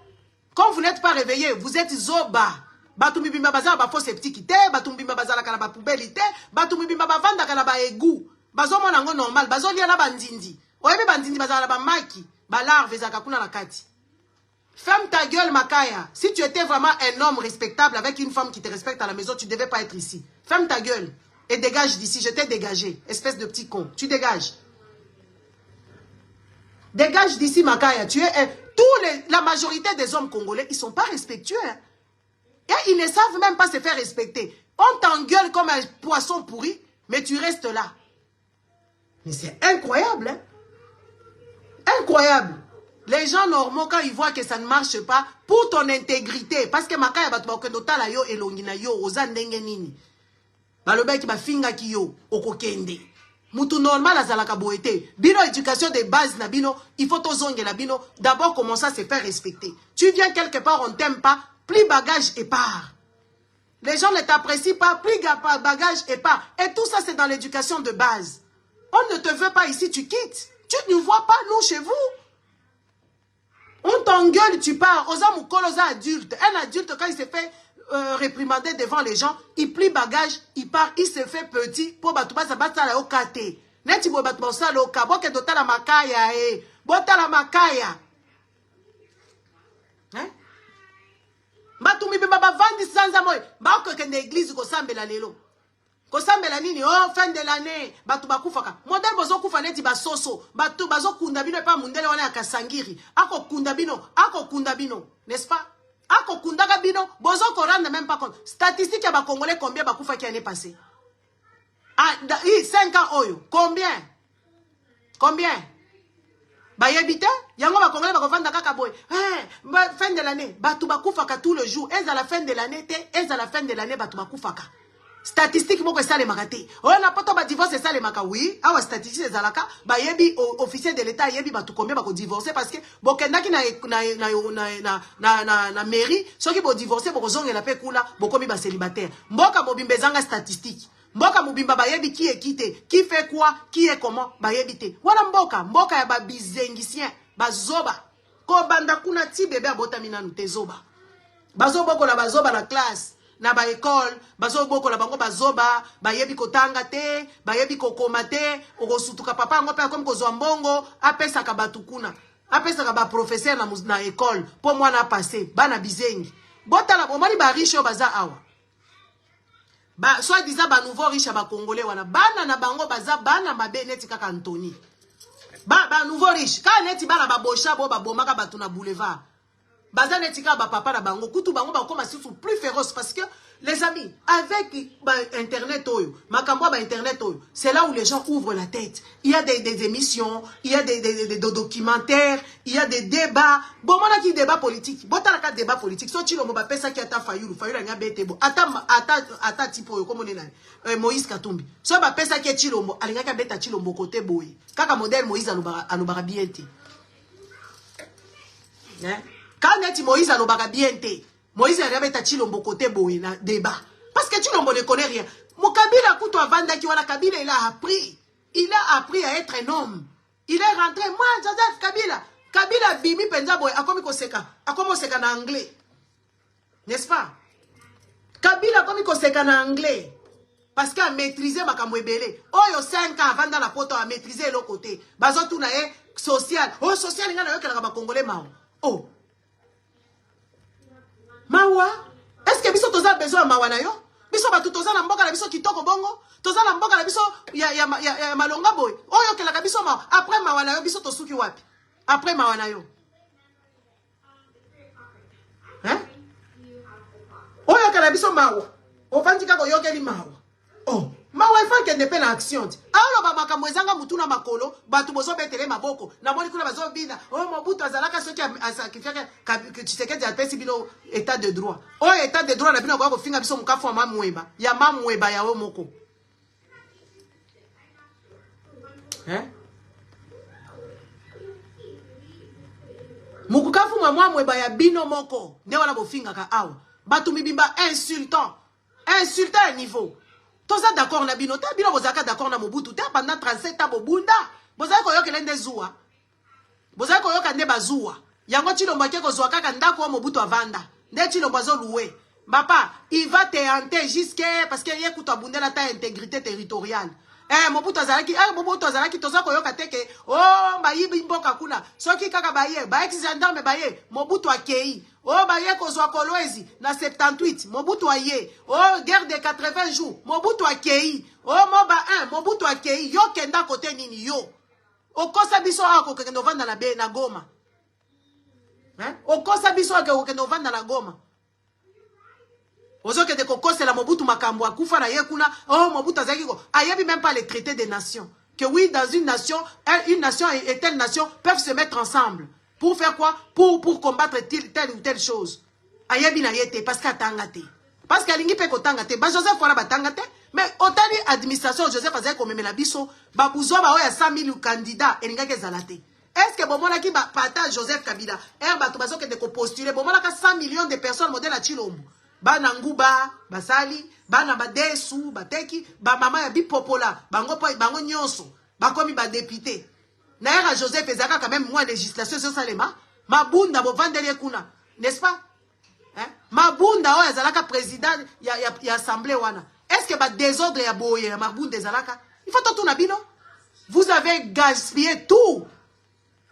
Quand vous n'êtes pas réveillé, vous êtes zoba. Batumbi bimba bazala ba fausse petite té, batumbi bimba bazala kana ba poubelle té, batumbi bimba bavanda kana ba égou. Bazo mona ngo normal, bazo lia na bandindi. Oyebi bandindi bazala ba maki, ba larve zaka kuna na kati. Ferme ta gueule Makaya. Si tu étais vraiment un homme respectable avec une femme qui te respecte à la maison, tu devais pas être ici. Ferme ta gueule et dégage d'ici, je t'ai dégagé, espèce de petit con. Tu dégages. Dégage d'ici, Makaya. Tu es la majorité des hommes congolais, ils ne sont pas respectueux. Hein. Et ils ne savent même pas se faire respecter. On t'engueule comme un poisson pourri, mais tu restes là. Mais c'est incroyable. Hein? Incroyable. Les gens normaux, quand ils voient que ça ne marche pas, pour ton intégrité, parce que Makaya batubakendotala yo elongina yo ozandenge nini. Balobeki bafinga ki yo okokende. Mutu normal azalaka boete. Bino éducation de base na bino, il faut tozonge la bino. D'abord commencer à se faire respecter. Tu viens quelque part, on t'aime pas, plie bagage et pars. Les gens ne t'apprécient pas, plie bagage et pars. Et tout ça c'est dans l'éducation de base. On ne te veut pas ici, tu quittes. Tu ne nous vois pas, nous, chez vous. On t'engueule, tu pars. Osa Moukolo, osa adulte. Un adulte, quand il se fait réprimander devant les gens, il plie bagage, il part, il se fait petit. Pour batouba, ça bat la okate. Neti bo batouba, ça la oka. Boke dota la makaya, eh. Bota la makaya. Hein? Batoumi baba vandi sans amoy. Ba ko kende église ko sambela lelo. Kosambela nini oh fin de l'année batu bakufaka modèle bozo kufa neti basoso batu bazo kunda bino pa mundele wana ya kasangiri ako kunda bino n'est-ce pas ako kunda ka bino bozo ko rendre même pas compte statistique ya ba congolais combien bakufa qui année passée ah 5 ans oyo combien ba yebite yango ba congolais ba kovanda kaka boy fin de l'année batu bakufaka tout le jour et à la fin de l'année batu bakufaka statistique moko ça les makati on a pas to ba divorce ça les maka oui awa statistique ezalaka ba yebi officier de l'état yebi ba tout combien ba ko divorcer parce que bokendaki na mairie soki bo divorcer bo kozongela pe kula bokomi ba célibataire mboka mobimba ezanga statistique mboka mobimba ba yebi qui est quitté qui fait quoi qui est comment ba yebi te wana mboka ya ba bizengisien ba zoba ko banda kuna ti bébé abotami nanu te zoba bazoboko la bazoba na classe na ba école bazo boko la bango bazoba bayebi kotanga te bayebi kokoma te okosutuka papa ngo pe comme kozwa mbongo apesaka batukuna apesaka ba professeur na école po mwana passer bana bizengi botala bomoni ba riche baza awa ba soit disant ba nouveau riche ba congolais wana bana na bango baza bana mabe neti kaka Anthony ba nouveau riche ka neti bana ba bosha bo ba bomaka batu na boulevard baza netika ba papa na bango kutu bango ba koma surtout plus féroce parce que les amis avec internet oyo makambo ba internet oyo c'est là où les gens ouvrent la tête il y a des émissions il y a des documentaires il y a des débats bon mona ki débat politique botala ka débat politique so chilo mo ba pesa ki ata fayulu nya betebo ata tipo oyo comme on Moïse Katumbi so ba pesa ki chilombo alinga ka beta chilombo côté boy kaka modèle Moïse alobaka bien te hein. Quand net Moïse a l'obaka bien te, Moïse a rabeta Chilombo côté boé na débat. Parce que Chilombo ne connaît rien. Mon Kabila kuto avanda ki wala Kabila il a appris à être un homme. Il est rentré moi Joseph Kabila bimi penza boy akomi koseka na anglais. N'est-ce pas? Kabila akomi koseka na anglais. Parce qu'il a maîtrisé makambo ebele. Oyo 5 ans avant dans la poto a maîtrisé l'autre côté. Bazo tout na social. Oh social ngana yo kelaka ba congolais mao. Oh Mawa, est-ce que biso toza besoin de mawa na yo? Biso batu toza na mboka na biso kitoko bongo, toza na mboka na biso ya malonga boy. Oyo kelaka biso mawa, après mawa na yo biso tosuki wapi? Après mawa na yo. Hein? Oyo kelaka biso mawa. Ofandi kako yo keli mawa. Oh, mawa il faut qu'elle ne paie l'action. Alors ba makambo ezanga mutu na makolo, batu bozo betele maboko. Na moni kuna bazo bina. Oh Mobutu azalaka soki asakifaka que Tshisekedi apesi bino état de droit. Oh état de droit na bino ko finga biso mukafu mamweba. Ya mamweba ya we moko. Hein? Mukafu mamweba ya bino moko. Ne wala bo finga ka awa. Batu mibimba insultant à niveau. Tous ça d'accord na bino, ta bino bozaka d'accord na Mobutu, ta pendant 37 ans bobunda. Bozaka koyoka lende zuwa. Bozaka koyoka nde bazuwa. Yango Chilombo ke kozwa kaka ndako wa Mobutu avanda. Nde Chilombo zo loué. Papa, il va te hanter jusqu'à parce que yé kuta bundela ta intégrité territoriale. Mobutu azalaki toza koyoka teke oh bayibi mboka kuna. Soki kaka baye, ba ex-gendarme baye, Mobutu akei. Oh, baye kozwa Kolwezi na 78, Mobutu aye. Oh, guerre de 80 jours, Mobutu akei. Oh, Moba 1, Mobutu akei. Yo kenda kote nini yo. Okosa biso ako kende ovanda na Goma. Okosa biso ako kende ovanda na Goma. Ozo kende kokose la Mobutu makambo akufa na yekuna. Oh Mobutu azaki ko. Ayebi même pas les traités des nations. Que oui, dans une nation et telle nation peuvent se mettre ensemble. Pour faire quoi? Pour combattre telle ou telle chose. Ayebi na yete parce qu'atangate. Parce qu'alingi pe kotangate. Ba Joseph wala batangate. Mais otali administration Joseph azaki komemela biso. Ba buzo ba oya 100 000 candidats. Elinga ke zalate. Est-ce que bomona ki ba pata Joseph Kabila? Bato bazo kende ko postuler. Bomona ka 100 millions de personnes modèle à Chilombo. Ba Nanguba, basali, ba na ba desu, ba teki, ba mama ya bipopola, bango nyonso, ba komi ba député. Naera Joseph ezaka quand même moins législation sur Salema, mabunda bo vandele kuna, n'est-ce pas? Mabunda o ezalaka président ya assemblée wana. Est-ce que ba désordre ya boye ya mabunda ezalaka? Il faut tout na bino. Vous avez gaspillé tout.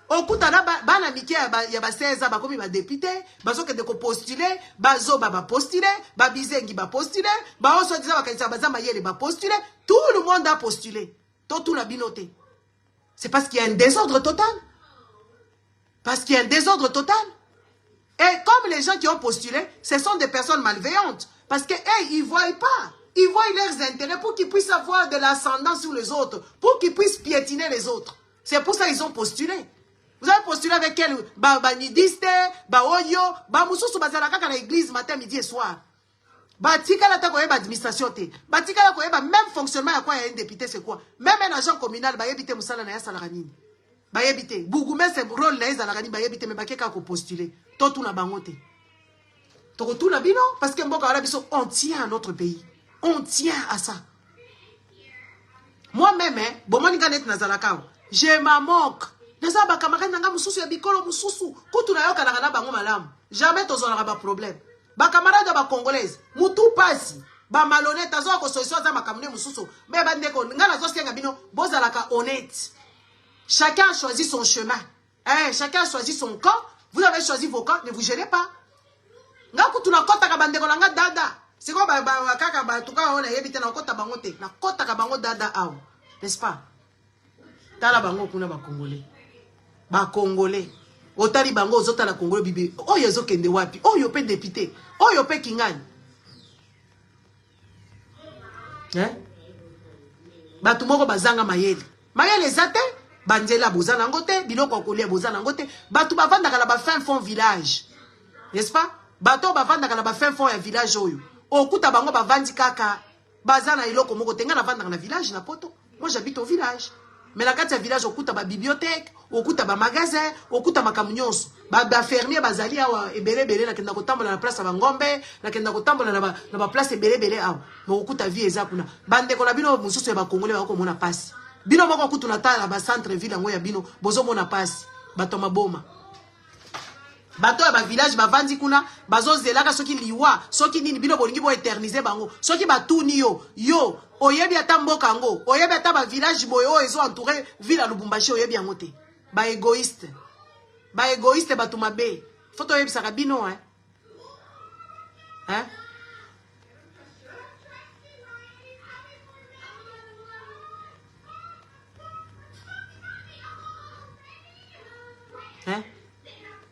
Okutana bana mike ya ba 16 ba komi ba député bazo ke de ko postuler bazo ba postuler ba bizengi ba postuler ba oso diza ba kanisa bazama yele ba postuler, tout le monde a postulé tout la binoté. C'est parce qu'il y a un désordre total. Parce qu'il y a un désordre total. Et comme les gens qui ont postulé, ce sont des personnes malveillantes parce que ils voient pas. Ils voient leurs intérêts pour qu'ils puissent avoir de l'ascendant sur les autres, pour qu'ils puissent piétiner les autres. C'est pour ça qu'ils ont postulé. Vous avez postulé avec quel nidiste, oyo, mususu bazalaka na l'église matin, midi et soir. Tika la tako yeba administration te. Tika la ko yeba même fonctionnement ya quoi ya un député c'est quoi? Même un agent communal ba yebite musala na ya salaranini. Ba yebite. Bougoumen c'est rôle na ya salaranini ba yebite mais ba keka ko postuler. Tout na bango te. Toko tout na bino parce que mboka wala biso on tient à notre pays. On tient à ça. Moi-même bomoni ganet na zalaka. Je m'en moque. Neza ba camarade nanga mususu ya bikolo mususu kutu na yoka na bango malamu. Jamais tozolaka ba problème. Ba camarade ba congolaise mutu pasi ba malhonnête azo ko solution za makamune mususu mais ba ndeko ngana zo senga bino bozalaka honnête. Chacun a choisi son chemin. Chacun a choisi son camp. Vous avez choisi vos camps, ne vous gênez pas. Nga kutu na kota ka bandeko nanga dada. C'est quoi ba kaka ba tuka ona yebite na kota bango te. Na kota ka bango dada aw. N'est-ce pas? Tala bango kuna ba congolais. Ba congolais otali bango ozota la congolais bibi oyo ezokende wapi oyo pe député oyo pe kingani batu moko bazanga mayele ezate banzela bozana ngote biloko kolia bozana ngote batu bavandaka na ba fin fond village, n'est-ce pas? Bato bavandaka na ba fin fond ya village oyo okuta bango bavandi kaka bazana iloko moko tenga na vandaka na village na poto. Moi j'habite au village. Mais la carte de village, okuta ba bibliothèque, okuta ba magasin, okuta makamunyonso. Ba fermier bazali awa ebele na kenda kotambola na place ba ngombe, na kenda kotambola na ba place ebele awa. Mais okuta vie eza kuna. Bande ko na bino mususu ya ba congolais ba ko mona passe. Bino moko kutu na tala ba centre ville ngo ya bino, bozo mona passe. Bato maboma. Bato ya ba village ba vandi kuna, bazo zelaka soki liwa, soki nini bino bolingi bo éterniser bango. Soki batuni yo oyebi ata mboka ngo, oyebi ata ba village boyo ezo entouré ville à Lubumbashi oyebi yango te. Ba égoïste batu mabe. Faut oyebi saka bino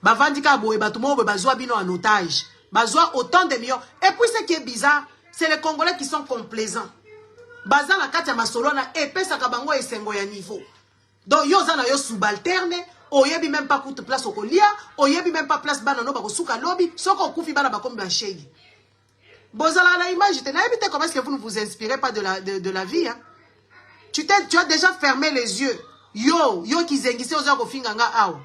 Bavandika boye batu mo bazwa bino en otage. Bazwa autant de millions. Et puis ce qui est bizarre, c'est les Congolais qui sont complaisants. Bazan la kati ya masolona epesaka bango esengo ya niveau. Donc yo zana yo subalterne, oyebi même pas coûte place au colia, oyebi même pas place bana no bako suka lobby, soko kufi bana bakombi ba shegi. Bozala la image, te comment est-ce que vous ne vous inspirez pas de la vie Tu as déjà fermé les yeux. Yo qui zengisi oza ko finga nga aw.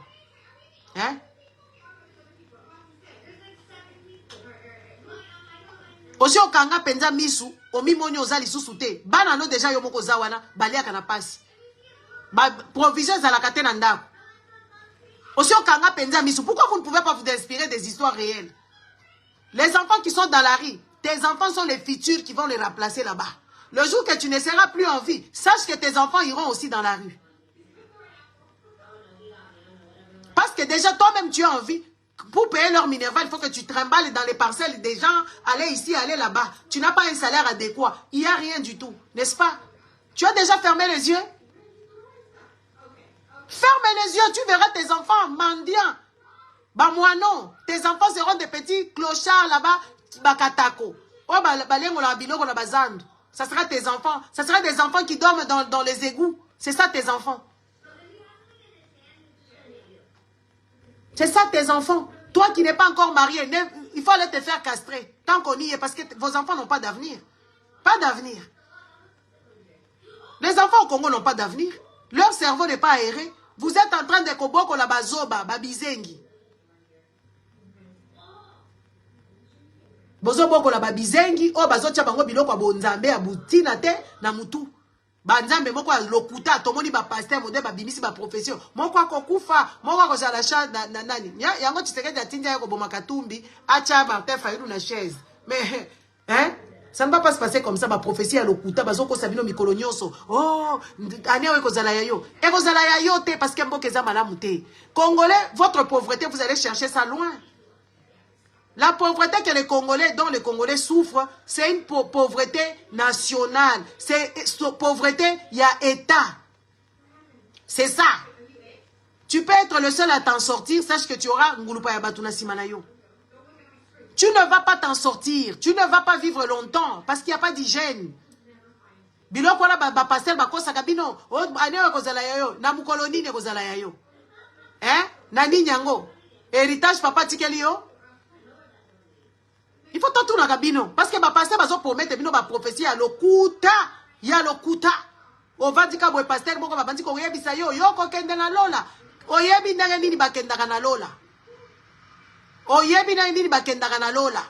Osi okanga penza misu, omimoni ozali susute. Bana no déjà yo moko zawana, baliaka na pasi. Ba provision za la katena ndako. Osi okanga penza misu, pourquoi vous ne pouvez pas vous inspirer des histoires réelles? Les enfants qui sont dans la rue, tes enfants sont les futurs qui vont les remplacer là-bas. Le jour que tu ne seras plus en vie, sache que tes enfants iront aussi dans la rue. Parce que déjà toi-même tu as envie. Pour payer leur minerval, il faut que tu trimbales dans les parcelles des gens, aller ici, aller là-bas. Tu n'as pas un salaire adéquat. Il n'y a rien du tout, n'est-ce pas? Tu as déjà fermé les yeux? Ferme les yeux, tu verras tes enfants mendiants. Bah moi non, tes enfants seront des petits clochards là-bas, bakatako. Oh balengo la biloko la bazando. Ça sera tes enfants, ça sera des enfants qui dorment dans les égouts. C'est ça tes enfants. C'est ça tes enfants. Toi qui n'es pas encore marié, il faut aller te faire castrer. Tant qu'on y est, parce que vos enfants n'ont pas d'avenir. Pas d'avenir. Les enfants au Congo n'ont pas d'avenir. Leur cerveau n'est pas aéré. Vous êtes en train de koboko la bazoba, babizengi. Bozo boko la babizengi, o bazo tia bango biloko ya bonzambe ya butina te na mutu. Banzambe moko ya lokuta, tomoni ba pasteur modèle ba bimisi ba profession. Moko akokufa, moko akozala cha na nani. Yango Tshisekedi atinja yako boma katumbi, acha Martin Fayulu na chaise. Mais hein? Ça ne va pas se passer comme ça, ma prophétie à lokuta, bazoko sabino mikolo nyonso. Oh, ane we kozala yayo. E kozala yayo te parce que mboke za malamu te. Congolais, votre pauvreté, vous allez chercher ça loin. La pauvreté que les Congolais, dont les Congolais souffrent, c'est une pauvreté nationale. C'est pauvreté, il y a État. C'est ça. Tu peux être le seul à t'en sortir, sache que tu auras Ngulupa Yabatuna Simanayo. Tu ne vas pas t'en sortir. Tu ne vas pas vivre longtemps parce qu'il n'y a pas d'hygiène. Biloko wana ba pastel ba kosa kabino, o anewe kozala yayo, na mukoloni ne kozala yayo. Na ninyango. Héritage papa tikeli yo. Il faut tout na kabino parce que ba pasteur bazo promettre bino ba prophétie ya lokuta, ya lokuta. O va dika boy pasteur moko ba bandi ko yebisa yo, yo ko kende na lola. O yebi ndenge nini ba kenda na lola. O yebi ndenge nini ba kenda na lola.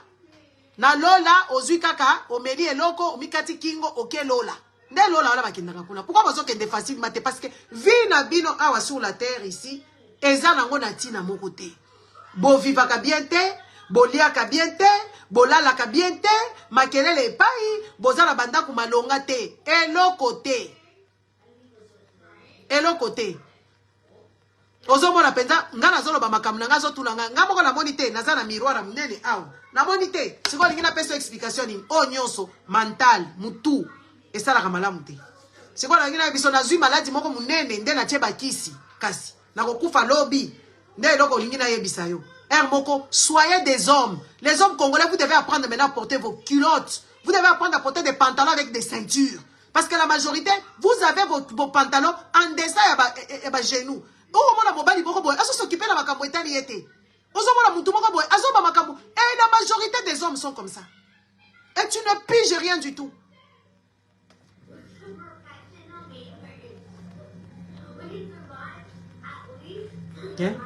Na lola ozui kaka o meli eloko o mikati kingo oke lola. Nde lola wala ba kenda kuna. Pourquoi bazo kende facilement parce que vie na bino awa sur la terre ici, eza nango na tina moko te. Bo vivaka bien te, bo liaka bien te. Bolala ka bien te, makelele epai, bozala banda ku malonga te, eloko te. Eloko te. Ozo mona penza, nga nazolo ba makambu na nga zo tuna nga moko na moni te, naza na miroir munene awa. Na moni te, siko lingi na peso explication ni o nyonso, mental, mutu, esala ka malamu te. Siko lingi na biso nazui maladi moko munene, nde na cheba kisi, kasi. Na kokufa lobi, nde eloko lingi na yebisa yo. Soyez des hommes. Les hommes congolais, vous devez apprendre maintenant à porter vos culottes. Vous devez apprendre à porter des pantalons avec des ceintures. Parce que la majorité, vous avez vos pantalons en dessin et bas genoux. Et la majorité des hommes sont comme ça. Et tu ne piges rien du tout. Okay.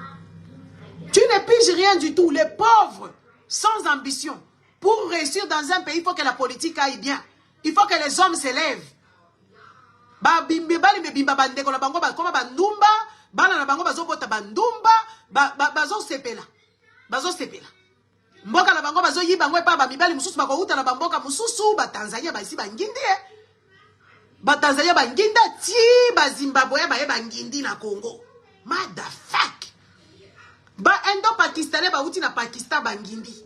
Tu ne piges rien du tout. Les pauvres, sans ambition. Pour réussir dans un pays, il faut que la politique aille bien. Il faut que les hommes s'élèvent. Mboka na bango bazo yiba ngwe pa ba mibali mususu bako uta na bamboka mususu ba Tanzania ba isi ba ngindi ba Tanzania ba nginda ti ba Zimbabwe ba yeba ngindi na Congo. Motherfuck. Ba Indo-Pakistanais ba uti na Pakistan bangindi.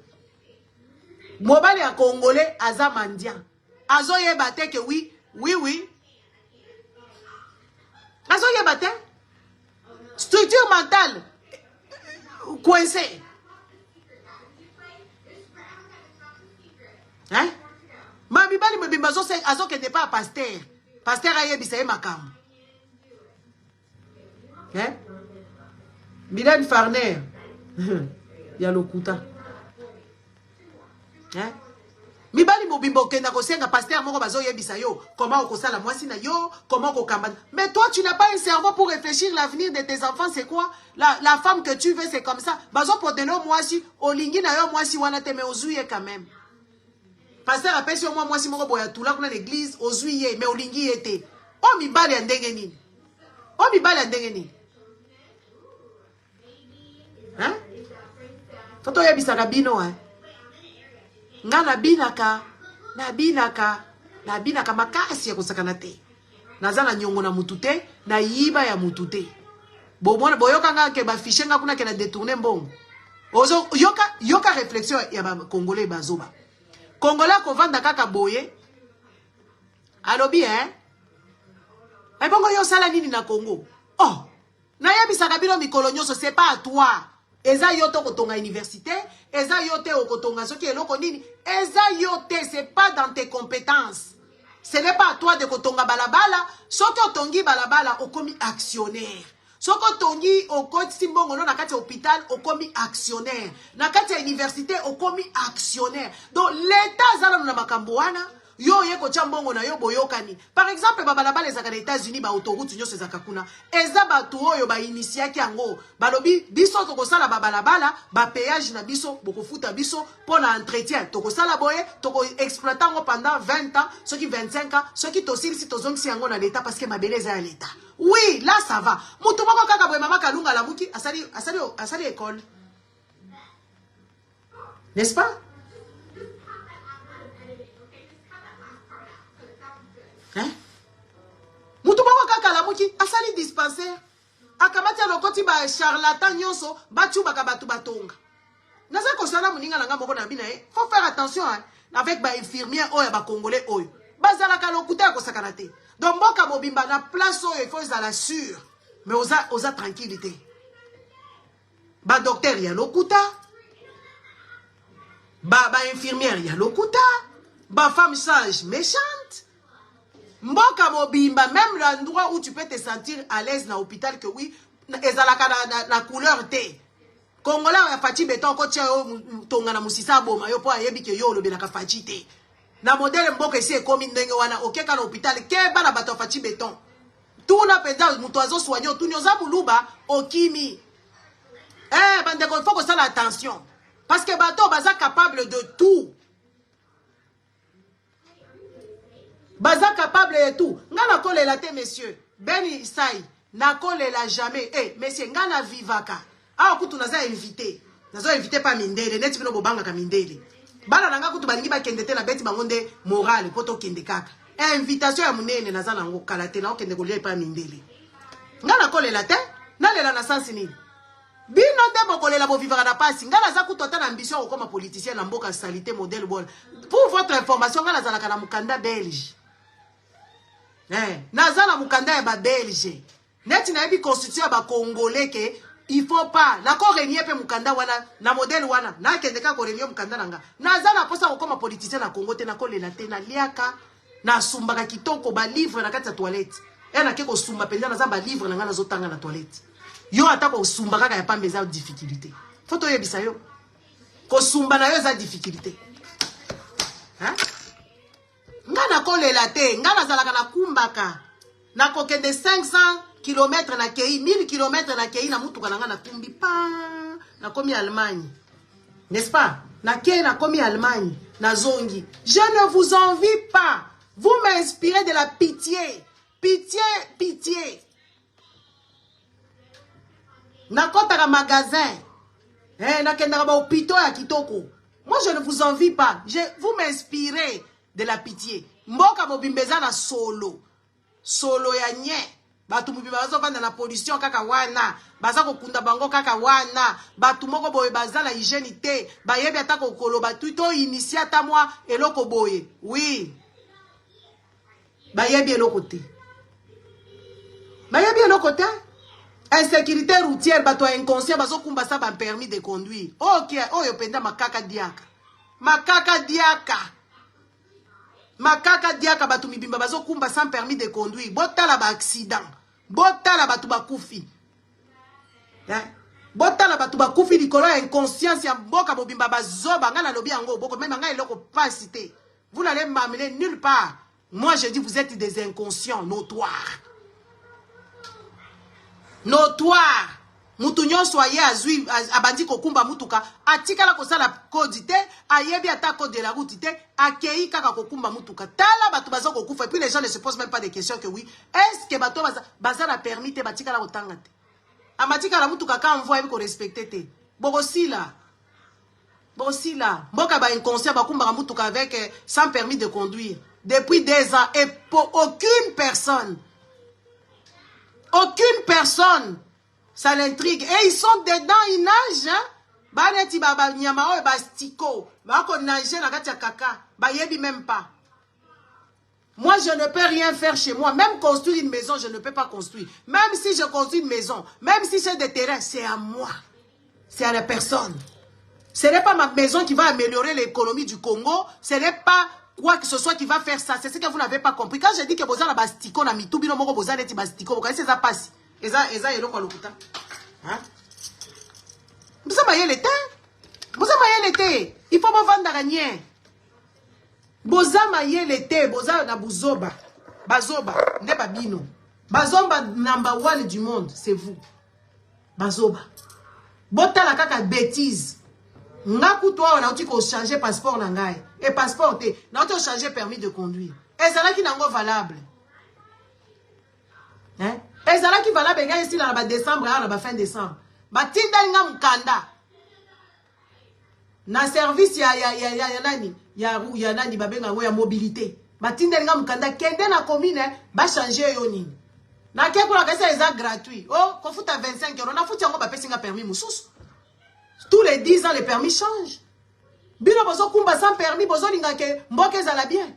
Mobali ya Congolais aza mandian. Azo yeba te ke oui. Azo yeba te. Structure mentale coincée. Hein? Mami bali me bimba azo ke pas pasteur. Pasteur ayebisa ye makambo. Hein? Mylène Farner, ya lokuta. Hein? Mibali mobimbo kenda kosenga pasteur moko bazo yebisa yo, comment okosala mwasi na yo, comment okokamba. Mais toi tu n'as pas un cerveau pour réfléchir l'avenir de tes enfants, c'est quoi? La femme que tu veux c'est comme ça. Bazo poteno mwasi, olingi na yo mwasi wana te mais ozuye quand même. Pasteur appelle sur moi mwasi moko boya tula kuna l'église, ozuye mais olingi ete. O mibali ndenge nini? O mibali ndenge nini? Hein? Foto ya bisaka bino hein. Nga na binaka makasi ya kosakana te. Nazala nyongo na mutute, na yiba ya mutute. Boyoka nga ke ba fiche nga kuna ke na détourner mbongo. Ozo yoka réflexion ya ba Congolais bazoba. Congolais ko vanda kaka boye. Alobi hein? Bongo yo sala nini na Congo? Oh, nayebisaka bino mikolo nyonso, c'est pas à toi. Eza yote kotonga université, eza yote kotonga soki eloko nini, eza yote, c'est pas dans tes compétences. Ce n'est pas à toi de kotonga balabala, soki otongi balabala okomi actionnaire. Soki otongi okoti simbongo no nakati hôpital okomi actionnaire. Nakati université okomi actionnaire. Donc l'état zala na makambo wana yo ye ko chambongo na yo boyokani. Par exemple babalabala ezaka na États-Unis ba autoroute nyonso ezaka kuna. Eza batu oyo ba initiaki yango. Balobi biso tokosala babalabala, ba péage na biso bokofuta biso pour l'entretien. Tokosala boye, toko exploitango pendant 20 ans, ceux qui 25 ans, ceux qui tosili si tozongisi yango na l'état parce que mabeleza ya l'état. Oui, là ça va. Mutu moko kaka boye mama kalunga la muki asali école. N'est-ce pas? Hein? Mutumako kaka la muki asali dispensaire. Akamati alokoti ba charlatan nyonso batu baka batu batonga. Naza kosala muninga nanga moko na bina faut faire attention hein, avec ba infirmier oyo ba congolais oyo. Bazala ka lokuta ko sakanate. Donc mboka mobimba na place oyo il faut la sûre. Mais osa tranquillité. Ba docteur ya lokuta. Ba infirmière ya lokuta. Ba femme sage méchante. Mboka mobimba, même l'endroit où tu peux te sentir à l'aise dans l'hôpital, que oui, ezalaka na couleur té. Congolais ya fachi beton ko tia yo tonga na musisa boma yo po ayebi ke yo lobelaka fachi té. Na modèle mboka esi ekomi ndenge wana okeka na hôpital ke bana bato fachi beton. Tout na penda muto azo soigner tout nyoza buluba okimi. Bande ko faut que ça attention parce que bato baza capable de tout. Baza capable de tout. Ngana kolela te monsieur. Beni Sai. Na kolela jamais. Monsieur, ngana vivaka. Kutu naza invité. Naza invité pa mindele. Neti bino bobanga ka mindele. Bana nanga kutu balingi ba kende te na beti bangonde morale. Poto kende kaka. Invitation ya munene naza nango kalate na okende kolia pa mindele. Ngana kolela te. Nalela na sansi nini. Bino te bokolela bo vivaka na pasi. Ngana za kutu ata na ambition okoma politicien na mboka salité modèle bol. Pour votre information, ngana zalaka na mukanda belge. Nazana mukanda ya ba belge. Neti na yebi constitution ba congolais ke il faut pas la ko renier pe mukanda wana na modèle wana na kendeka ko renier mukanda nanga. Nazana posa ko koma politicien na Congo te na ko lela te na liaka na sumbaka kitoko ba livre na kati ya toilette. Na ke ko sumba penza na zamba livre na ngana zotanga na toilette. Yo atako sumba kaka ya pambe za difficulté. Foto yebisa yo. Ko sumba na yo za difficulté. Hein? Ngana kolela te, ngana zalaka na kumbaka. Na kokende 500 km na kei, 1000 km na kei na mutuka na ngana tumbi pa. Na komi Allemagne. N'est-ce pas? Na kei na komi Allemagne. Na zongi. Je ne vous envie pas. Vous m'inspirez de la pitié. Pitié, pitié. Na kota magasin. Na kenda ba hôpital ya kitoko. Moi je ne vous envie pas. Vous m'inspirez de la pitié. Mboka mobimbeza na solo. Solo ya nye. Batu mobimba bazo vanda na pollution kaka wana. Baza kokunda bango kaka wana. Batu moko boye baza na hygiène te. Bayebi ata kokolo batu to initia ata moi eloko boye. Oui. Bayebi eloko te. Bayebi eloko te. Insécurité routière bato inconscient bazo kumba sa ba permis de conduire. OK, oyo penda makaka diaka. Makaka diaka. Makaka diaka batu mibimba bazo kumba sans permis de conduire. Botala ba accident. Botala batu bakufi. Botala batu bakufi likolo ya inconscience ya mboka mobimba bazoba ngana lobi yango boko même ngana eloko pas cité. Vous n'allez m'amener nulle part. Moi je dis vous êtes des inconscients notoires. Notoire. Mutu nyonso aye azui abandi kokumba mutuka atikala kosala code te ayebi ata code de la route te akei kaka kokumba mutuka tala batu bazo kokufa et puis les gens ne se posent même pas des questions que oui est-ce que bato baza na permis te batikala kotanga te amatika la mutuka ka envoie ko respecter te bokosila mboka ba inconscient bakumba mutuka avec sans permis de conduire depuis 2 ans et pour aucune personne ça l'intrigue. Et ils sont dedans, ils nagent. Baneti baba nyama oyo bastiko. Bako nager na kati ya kaka. Ba yebi même pas. Moi, je ne peux rien faire chez moi. Même construire une maison, je ne peux pas construire. Même si je construis une maison, même si j'ai des terrains, c'est à moi. C'est à la personne. Ce n'est pas ma maison qui va améliorer l'économie du Congo. Ce n'est pas quoi que ce soit qui va faire ça. C'est ce que vous n'avez pas compris. Quand je dis que vous avez un bastiko, na mitu, bino moko vous avez un bastiko, vous connaissez ça passe. Et ça, yelo kwa lokuta. Hein? Vous avez l'été. Vous avez l'été. Il faut me vendre à rien. Boza maye l'été, boza na buzoba. Bazoba, ne babino. Bazoba number 1 du monde, c'est vous. Bazoba. Bota la kaka bêtise. Ngaku toi, on a dit qu'on changeait passeport nangai. Et passeport, on a changé permis de conduire. Et ça là qui n'a pas valable. Hein? Et ça là qui valable, ici, dans le décembre, dans la fin décembre. Batinda nga mkanda. Na service ya nani? Ya nani babenga ya mobilité. Batinda nga mkanda kende na commune ba changer yo nini. Na ke pour la kasa eza gratuit. Oh, ko futa 25 euros. Na futi yango ba pesinga permis mususu. Tous les 10 ans les permis changent. Bino bozo kumba sans permis, bozo linga ke mboke zala bien.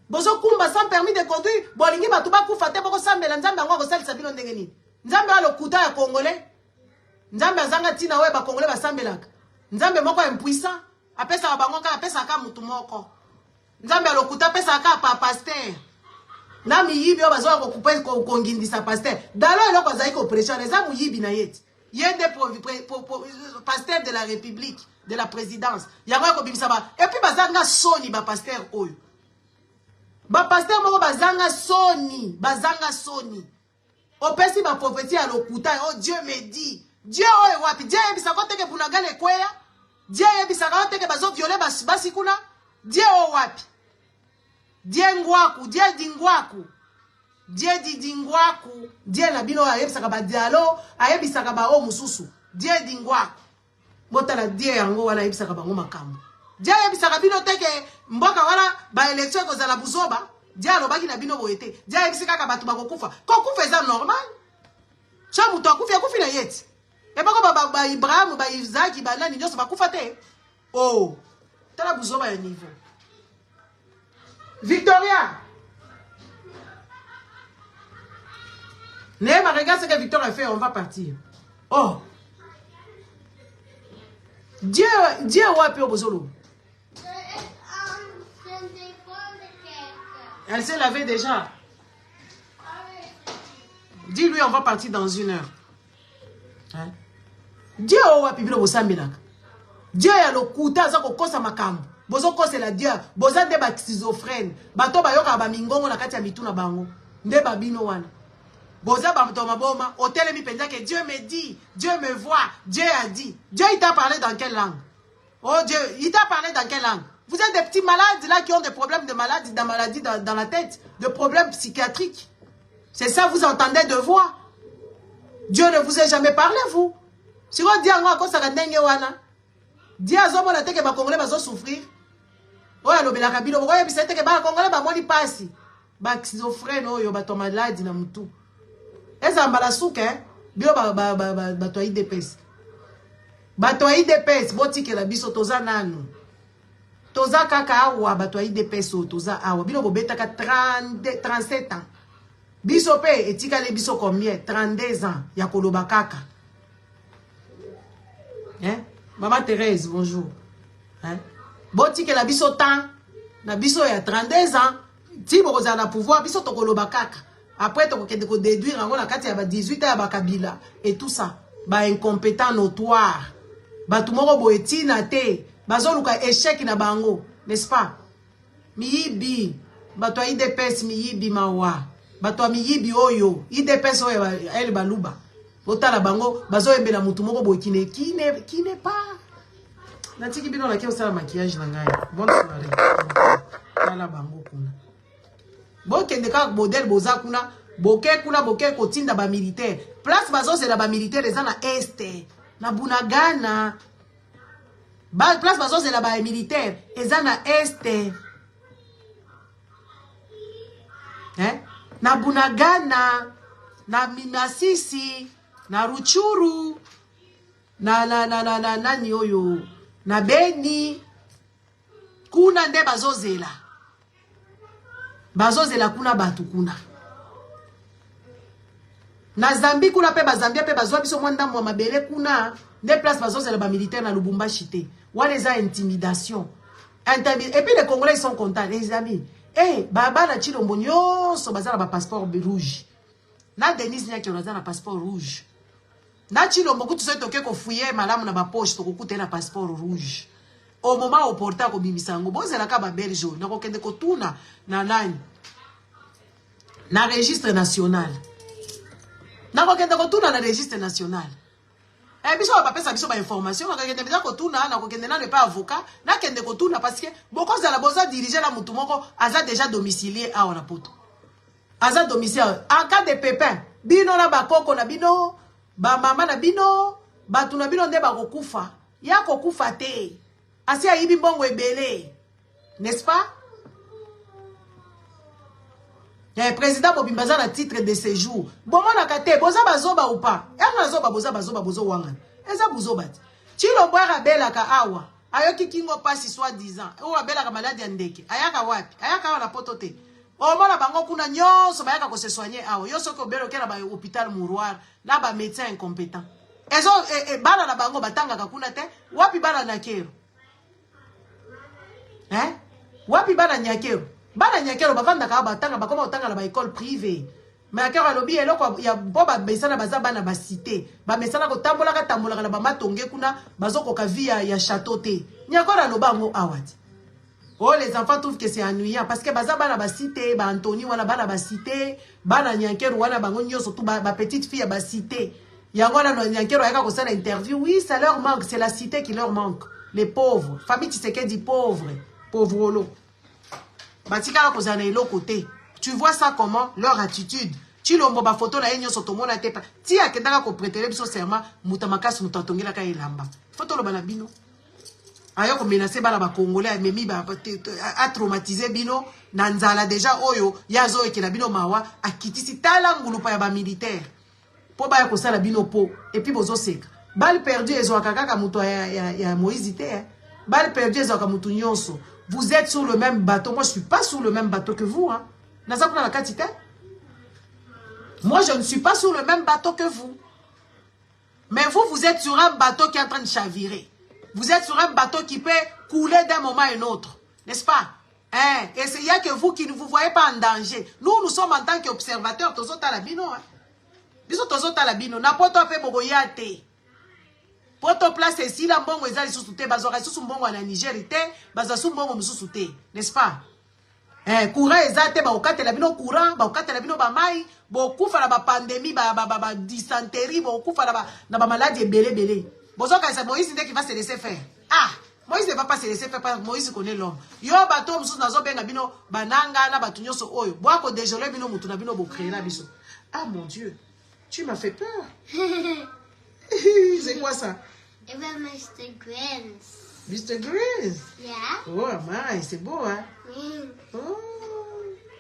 Bozo kumba sans permis de conduire, bolingi batu ba kufa te boko sambela nzambe ngo ko salisa bino ndenge nini. Nzambe alo kuta ya congolais. Nzambe azanga tina we ba congolais ba sambelaka. Nzambe moko impuissant, apesa bango ka apesa ka mutu moko. Nzambe alokuta apesa ka pa pasteur. Na miyibi yo bazo ko couper ko ngindisa pasteur. Dalo eloko azai ko prêcher les amu yibi na yeti. Yende pasteur de la République, de la présidence. Yango ko bimisa ba et puis bazanga soni ba pasteur oyo. Ba pasteur moko bazanga soni. Opesi ba prophétie alokuta, oh Dieu me dit. Dieu oye wapi, Dieu yebisa kote ke bunagale kweya, Dieu yebisa kote ke bazo violer basi kuna, Dieu o wapi, Dieu ngwaku, Dieu dingwaku, Dieu dingwaku, Dieu na bino yebisa ka ba dialo, ayebisa ka ba o mususu, Dieu dingwaku, bota la Dieu yango wana yebisa ka ba ngoma kambo, Dieu yebisa ka bino teke mboka wana ba election ko za buzoba, Dieu alobaki na bino boete, Dieu yebisa ka batu bakokufa, kokufa eza normal, chamu to akufi na yeti. Et pas ba Ibrahim, ba Isaac, ba nani nyoso ba kufate. Oh, tala buzoba ya niveau. Victoria. Néma, regarde ce que Victoria a fait, on va partir. Oh. Dieu wapi au bozolo. Elle s'est lavée déjà. Dis-lui, on va partir dans 1 heure. Hein? Dieu wapi bilo bosambelaka. Dieu ya lokuta za kokosa makambo. Bozo kosa la Dieu. Boza de ba schizophrène. Bato ba yoka ba mingongo na kati ya mituna bango. Nde babino wana. Boza ba mto maboma. Hôtel mi penza que Dieu me dit, Dieu me voit, Dieu a dit. Dieu il t'a parlé dans quelle langue? Oh Dieu, il t'a parlé dans quelle langue? Vous êtes des petits malades là qui ont des problèmes de maladie dans la tête, de problèmes psychiatriques. C'est ça vous entendez de voix. Dieu ne vous a jamais parlé, vous. Si vous dites que ça ndenge wana, Dieu a zomona teke ba Congolais bazo souffrir. Oya lobela kabilo, oya bisete ke ba Congolais ba moni pasi. Ba schizophrène oyo ba to malade na mutu. Eza mbala suke, bio ba to IDPS. Ba to IDPS botike la biso toza nanu. Toza kaka awa ba to IDPS o toza awa. Bilo bobeta ka 37 ans. Biso pe etika le biso combien? 32 ans. Ya koloba kaka. Hein? Maman Thérèse, bonjour. Hein? Boti que la biso temps, na biso ya 32 ans, ti boza na pouvoir, biso to koloba kaka. Après to ko déduire en la kati ya ba 18 ans ya ba kabila et tout ça. Ba incompétent notoire. Ba tumoko boeti na te, bazo luka échec na bango, n'est-ce pas? Miyibi, ba to IDPS miyibi mawa. Bato miyibi oyo, IDPS oyo elle baluba. Otala bango bazo embela mutu moko boy qui n'est pas. Natiki bino la ki osala maquillage na ngai. Bonne soirée. Tala bango kuna. Bokende ka modèle boza kuna, boke kotinda ba militaire. Place bazo c'est la ba militaire eza na este, na Bunagana. Place bazo c'est la ba militaire eza na este. Hein? Na Bunagana, na Minasisi, na Ruchuru, na nani oyo, na Beni, kuna nde bazozela. bazozela kuna batu kuna. Na Zambie kuna pe bazambia pe bazwa biso mwanda mwa mabele kuna des places bazozela ba militaire na Lubumbashi te. Wana eza intimidation. Et puis les Congolais ils sont contents les amis. Eh baba na Chilombo nyonso bazala ba passeport rouge. Na Denise Nyaki on a un passeport rouge. Na Chilombo kutu soki toke ko fouiller malamu na ba poche to kokute na passeport rouge. Au moment au porta ko bimisango bozela ka ba belge na ko kende ko tuna na nani. Na registre national. Na ko kende ko tuna na registre national. Eh biso ba pesa biso ba information na kende biso ko tuna na ko kende na ne pas avocat na kende ko tuna parce que beaucoup za la boza diriger la mutu moko aza déjà domicilié a na poto. Aza domicile en cas de pépin bino na bakoko na bino ba mama na bino batu na bino nde ba kokufa ya kokufa te asi ayibi mbongo ebele n'est-ce pas? Président Bobimbaza na titre de séjour bomo na kate boza bazoba ou pas ya na zoba boza bazoba bozo wanga eza buzoba Chilombo rabela ka awa ayoki kingo pasi soi-disant o rabela ka malade ya ndeke ayaka wapi ayaka na poto te o mona bango kuna nyonso bayaka ko se soigner awa yo soko belo ke na ba hôpital Mouroir na ba médecin incompétent ezo bana na bango batanga ka kuna te wapi bana na kero wapi bana nyakero bana nyakero bavanda ka batanga bakoma otanga na ba école privée mais akero alobi eloko ya boba besana baza bana ba cité ba mesana ko tambola na ba matonge kuna bazoko ka via ya château te nyakoro alobango awati. Oh, les enfants trouvent que c'est ennuyant parce que baza bana ba cité, ba Anthony wana bana ba cité, bana Nyankero wana bango nyo surtout ba petite fille ba cité. Yango wana Nyankero ayaka ko sala interview, oui, ça leur manque, c'est la cité qui leur manque. Les pauvres, famille Tshisekedi pauvre, pauvre. Batika ko zana elo côté. Tu vois ça comment leur attitude. Chilombo ba photo na enyo sotomo na tepa. Ti akendaka ko prêter biso serment mutamakasu mutatongela ka elamba. Photo lo bana bino. Ayo ko menacer bana ba congolais memi ba a traumatisé bino na nzala déjà oyo yazo ekela bino mawa akitisi tala ngulu pa ya ba militaire po ba ya ko sala bino po et puis bozo seka balle perdu ezo akaka muto ya Moïse te balle perdu ezo akaka mutu nyonso. Vous êtes sur le même bateau, moi je suis pas sur le même bateau que vous hein. Naza kuna la katite. Moi je ne suis pas sur le même bateau que vous. Mais vous êtes sur un bateau qui est en train de chavirer. Vous êtes sur un bateau qui peut couler d'un moment à un autre. N'est-ce pas? Et il n'y a que vous qui ne vous voyez pas en danger. Nous sommes en tant qu'observateurs. Tozo talabino. Biso tozo talabino. Na poto ape boboyate. Poto place ici, la mbongo ezali susute. Bazora susu mbongo na Niger te. Bazasu mbongo mususute. N'est-ce pas? Courant ezate. Ba okate labino courant. Ba okate labino ba mai. Ba okufa na ba pandémie. Ba dysenterie. Ba okufa na ba maladie belé. Bonjour, c'est Moïse qui va se laisser faire. Ah, Moïse ne va pas se laisser faire parce que Moïse connaît l'homme. Yo bato msusu nazo benga bino bananga na batu nyoso oyo. Boako déjolé bino mutu na bino bo créer na biso. Ah mon Dieu, tu m'as fait peur. C'est quoi ça? It was Mr. Grins. Mr. Grins? Yeah. Oh, my, c'est beau, hein? Oh,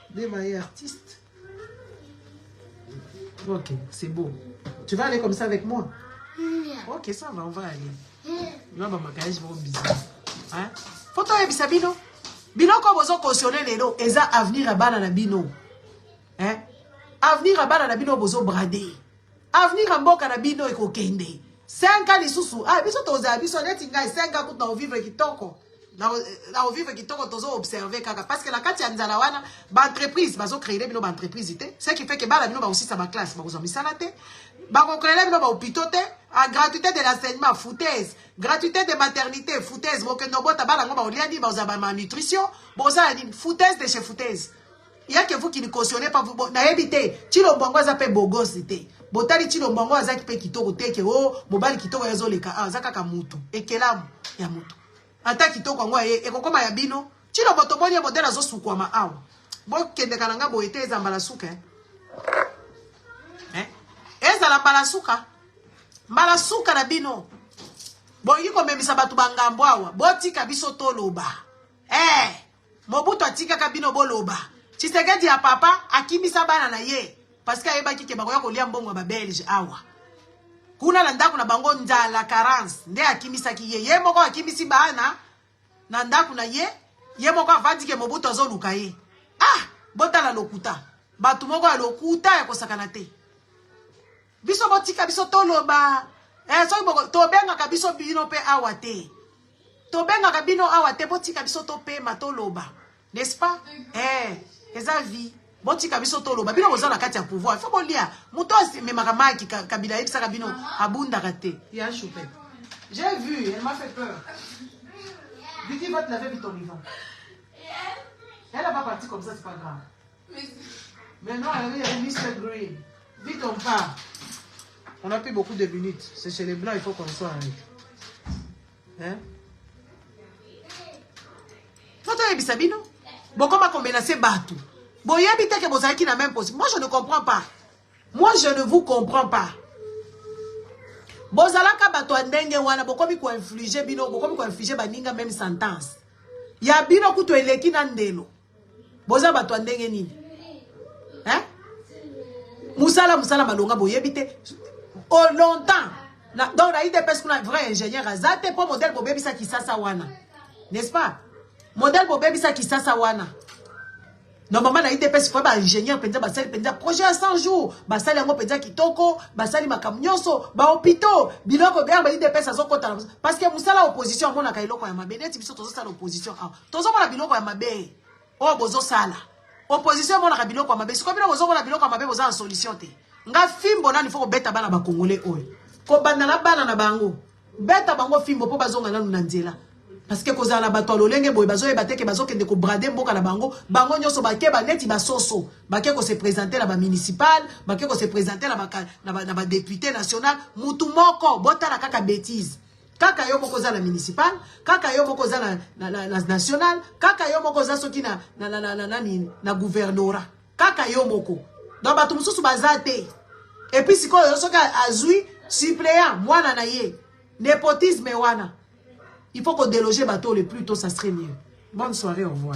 des mailles artistes. Ok, c'est beau. Tu vas aller comme ça avec moi? Yeah. Ok, ça va, on va aller. Non, bah, ma carrière, je vais au bizarre. Hein? Photo ya bisabino. Bino ko bozo cautionner lelo, eza avenir à bana na bino. Hein? Avenir à bana na bino bozo brader. Avenir à mboka na bino eko kende. 5 ans lisusu. Ah, biso toza biso neti ngai 5 ans kuta vivre kitoko. Na vivre kitoko tozo observer kaka parce que la kati ya nzala wana ba entreprise bazo créer bino ba entreprise te. Ce qui fait que bana bino ba aussi ça ba classe ba bozo misala te. Ba ko créer bino ba hôpital te. À gratuité de l'enseignement, foutaise. Gratuité de maternité, foutaise. Bokendo bota bala ngomba oliandi ba oza ba malnutrition, boza ni foutaise de chez foutaise. Il y a que vous qui ne cautionnez pas vous na habité. Chilombo za pe bogos te. Botali Chilombo za ki pe kitoko te ke o mobali kitoko yazo leka azaka ka mutu. Ekelamu ya mutu. Ata kitoko ngo e kokoma ya bino. Chilombo to boni modela zo sukwama awa. Bo kende kananga bo ete za mbala suka. Eza la mbala suka. Mbala suka na bino. Bo yiko memisa batu bangambo awa. Botika biso toloba. Mobutu atika ka bino boloba. Tshisekedi ya papa akimisa bana na ye. Parce que ayeba kike bakoya kolia mbongo ba Belge awa. Kuna na ndaku na bango njala carence. Nde akimisa ki ye. Ye moko akimisi bana. Na ndaku na ye. Ye moko avandi ke Mobutu azoluka ye. Ah! botala lokuta bato moko ya lokuta ya kosakana te biso botika biso toloba soki tobengaka biso bino mpe awa te tobengaka bino awa te botika biso topema toloba n'est-ce pas eza vie botika biso toloba bino boza na kati ya pouvoir faut bolia moto amemaka maki Kabila yebisaka bino abundaka te ya choupe j'ai vu elle m'a fait peur Vicky va te laver vite ton livre elle va partir comme ça c'est pas grave maintenant elle avait Mr. Green vite on part on a plus beaucoup de minutes c'est chez les blancs il faut qu'on soit avec hein Toto yebisa bino bokoma komenase bato boyebi te ke bozalaki na même position. Moi je ne comprends pas. Moi je ne vous comprends pas. Bozalaka bato ndenge wana bokomi ko infliger bino bokomi ko infliger baninga même sentence. Ya bino kuto eleki na ndelo. Boza bato ndenge nini? Hein? Musala malonga boyebi te. Oh longtemps. Donc la IDPS kuna vrai ingénieur azate pour modèle bobebi sa kisasa wana. N'est-ce pas? Modèle bobebi sa kisasa wana. Normalement, na IDPS, il faut un ingénieur, projet à 100 jours, basali yango penza kitoko, basali makamnyoso, ba hôpitaux, biloko bien ba IDPS azokota parce que musala opposition mona ka iloko ya mabe, neti biso tozo sala opposition. Tozo mona biloko ya mabe. O bozo sala. Opposition mona ka biloko ya mabe. Siko bino bozo mona biloko ya mabe boza en solution te. Nga fimbo nani faut beta bana ba congolais oyo. Ko banda na bana na bango. Beta bango fimbo po bazonga nanu na nzela. Parce que koza na bato lolenge boy bazo ebate ke bazo kende ko brader mboka na bango bango nyoso bake ba neti ba soso bake ko se présenter la ba municipal bake ko se présenter la ba député national mutu moko botala kaka bêtise kaka yo moko za na municipal kaka yo moko za na national kaka yo moko za soki na gouvernorat kaka yo moko donc bato mususu bazate et puis siko yo soki azui suppléant mwana na ye népotisme wana. Il faut qu'on déloge bateau le plus tôt, ça serait mieux. Bonne soirée, au revoir.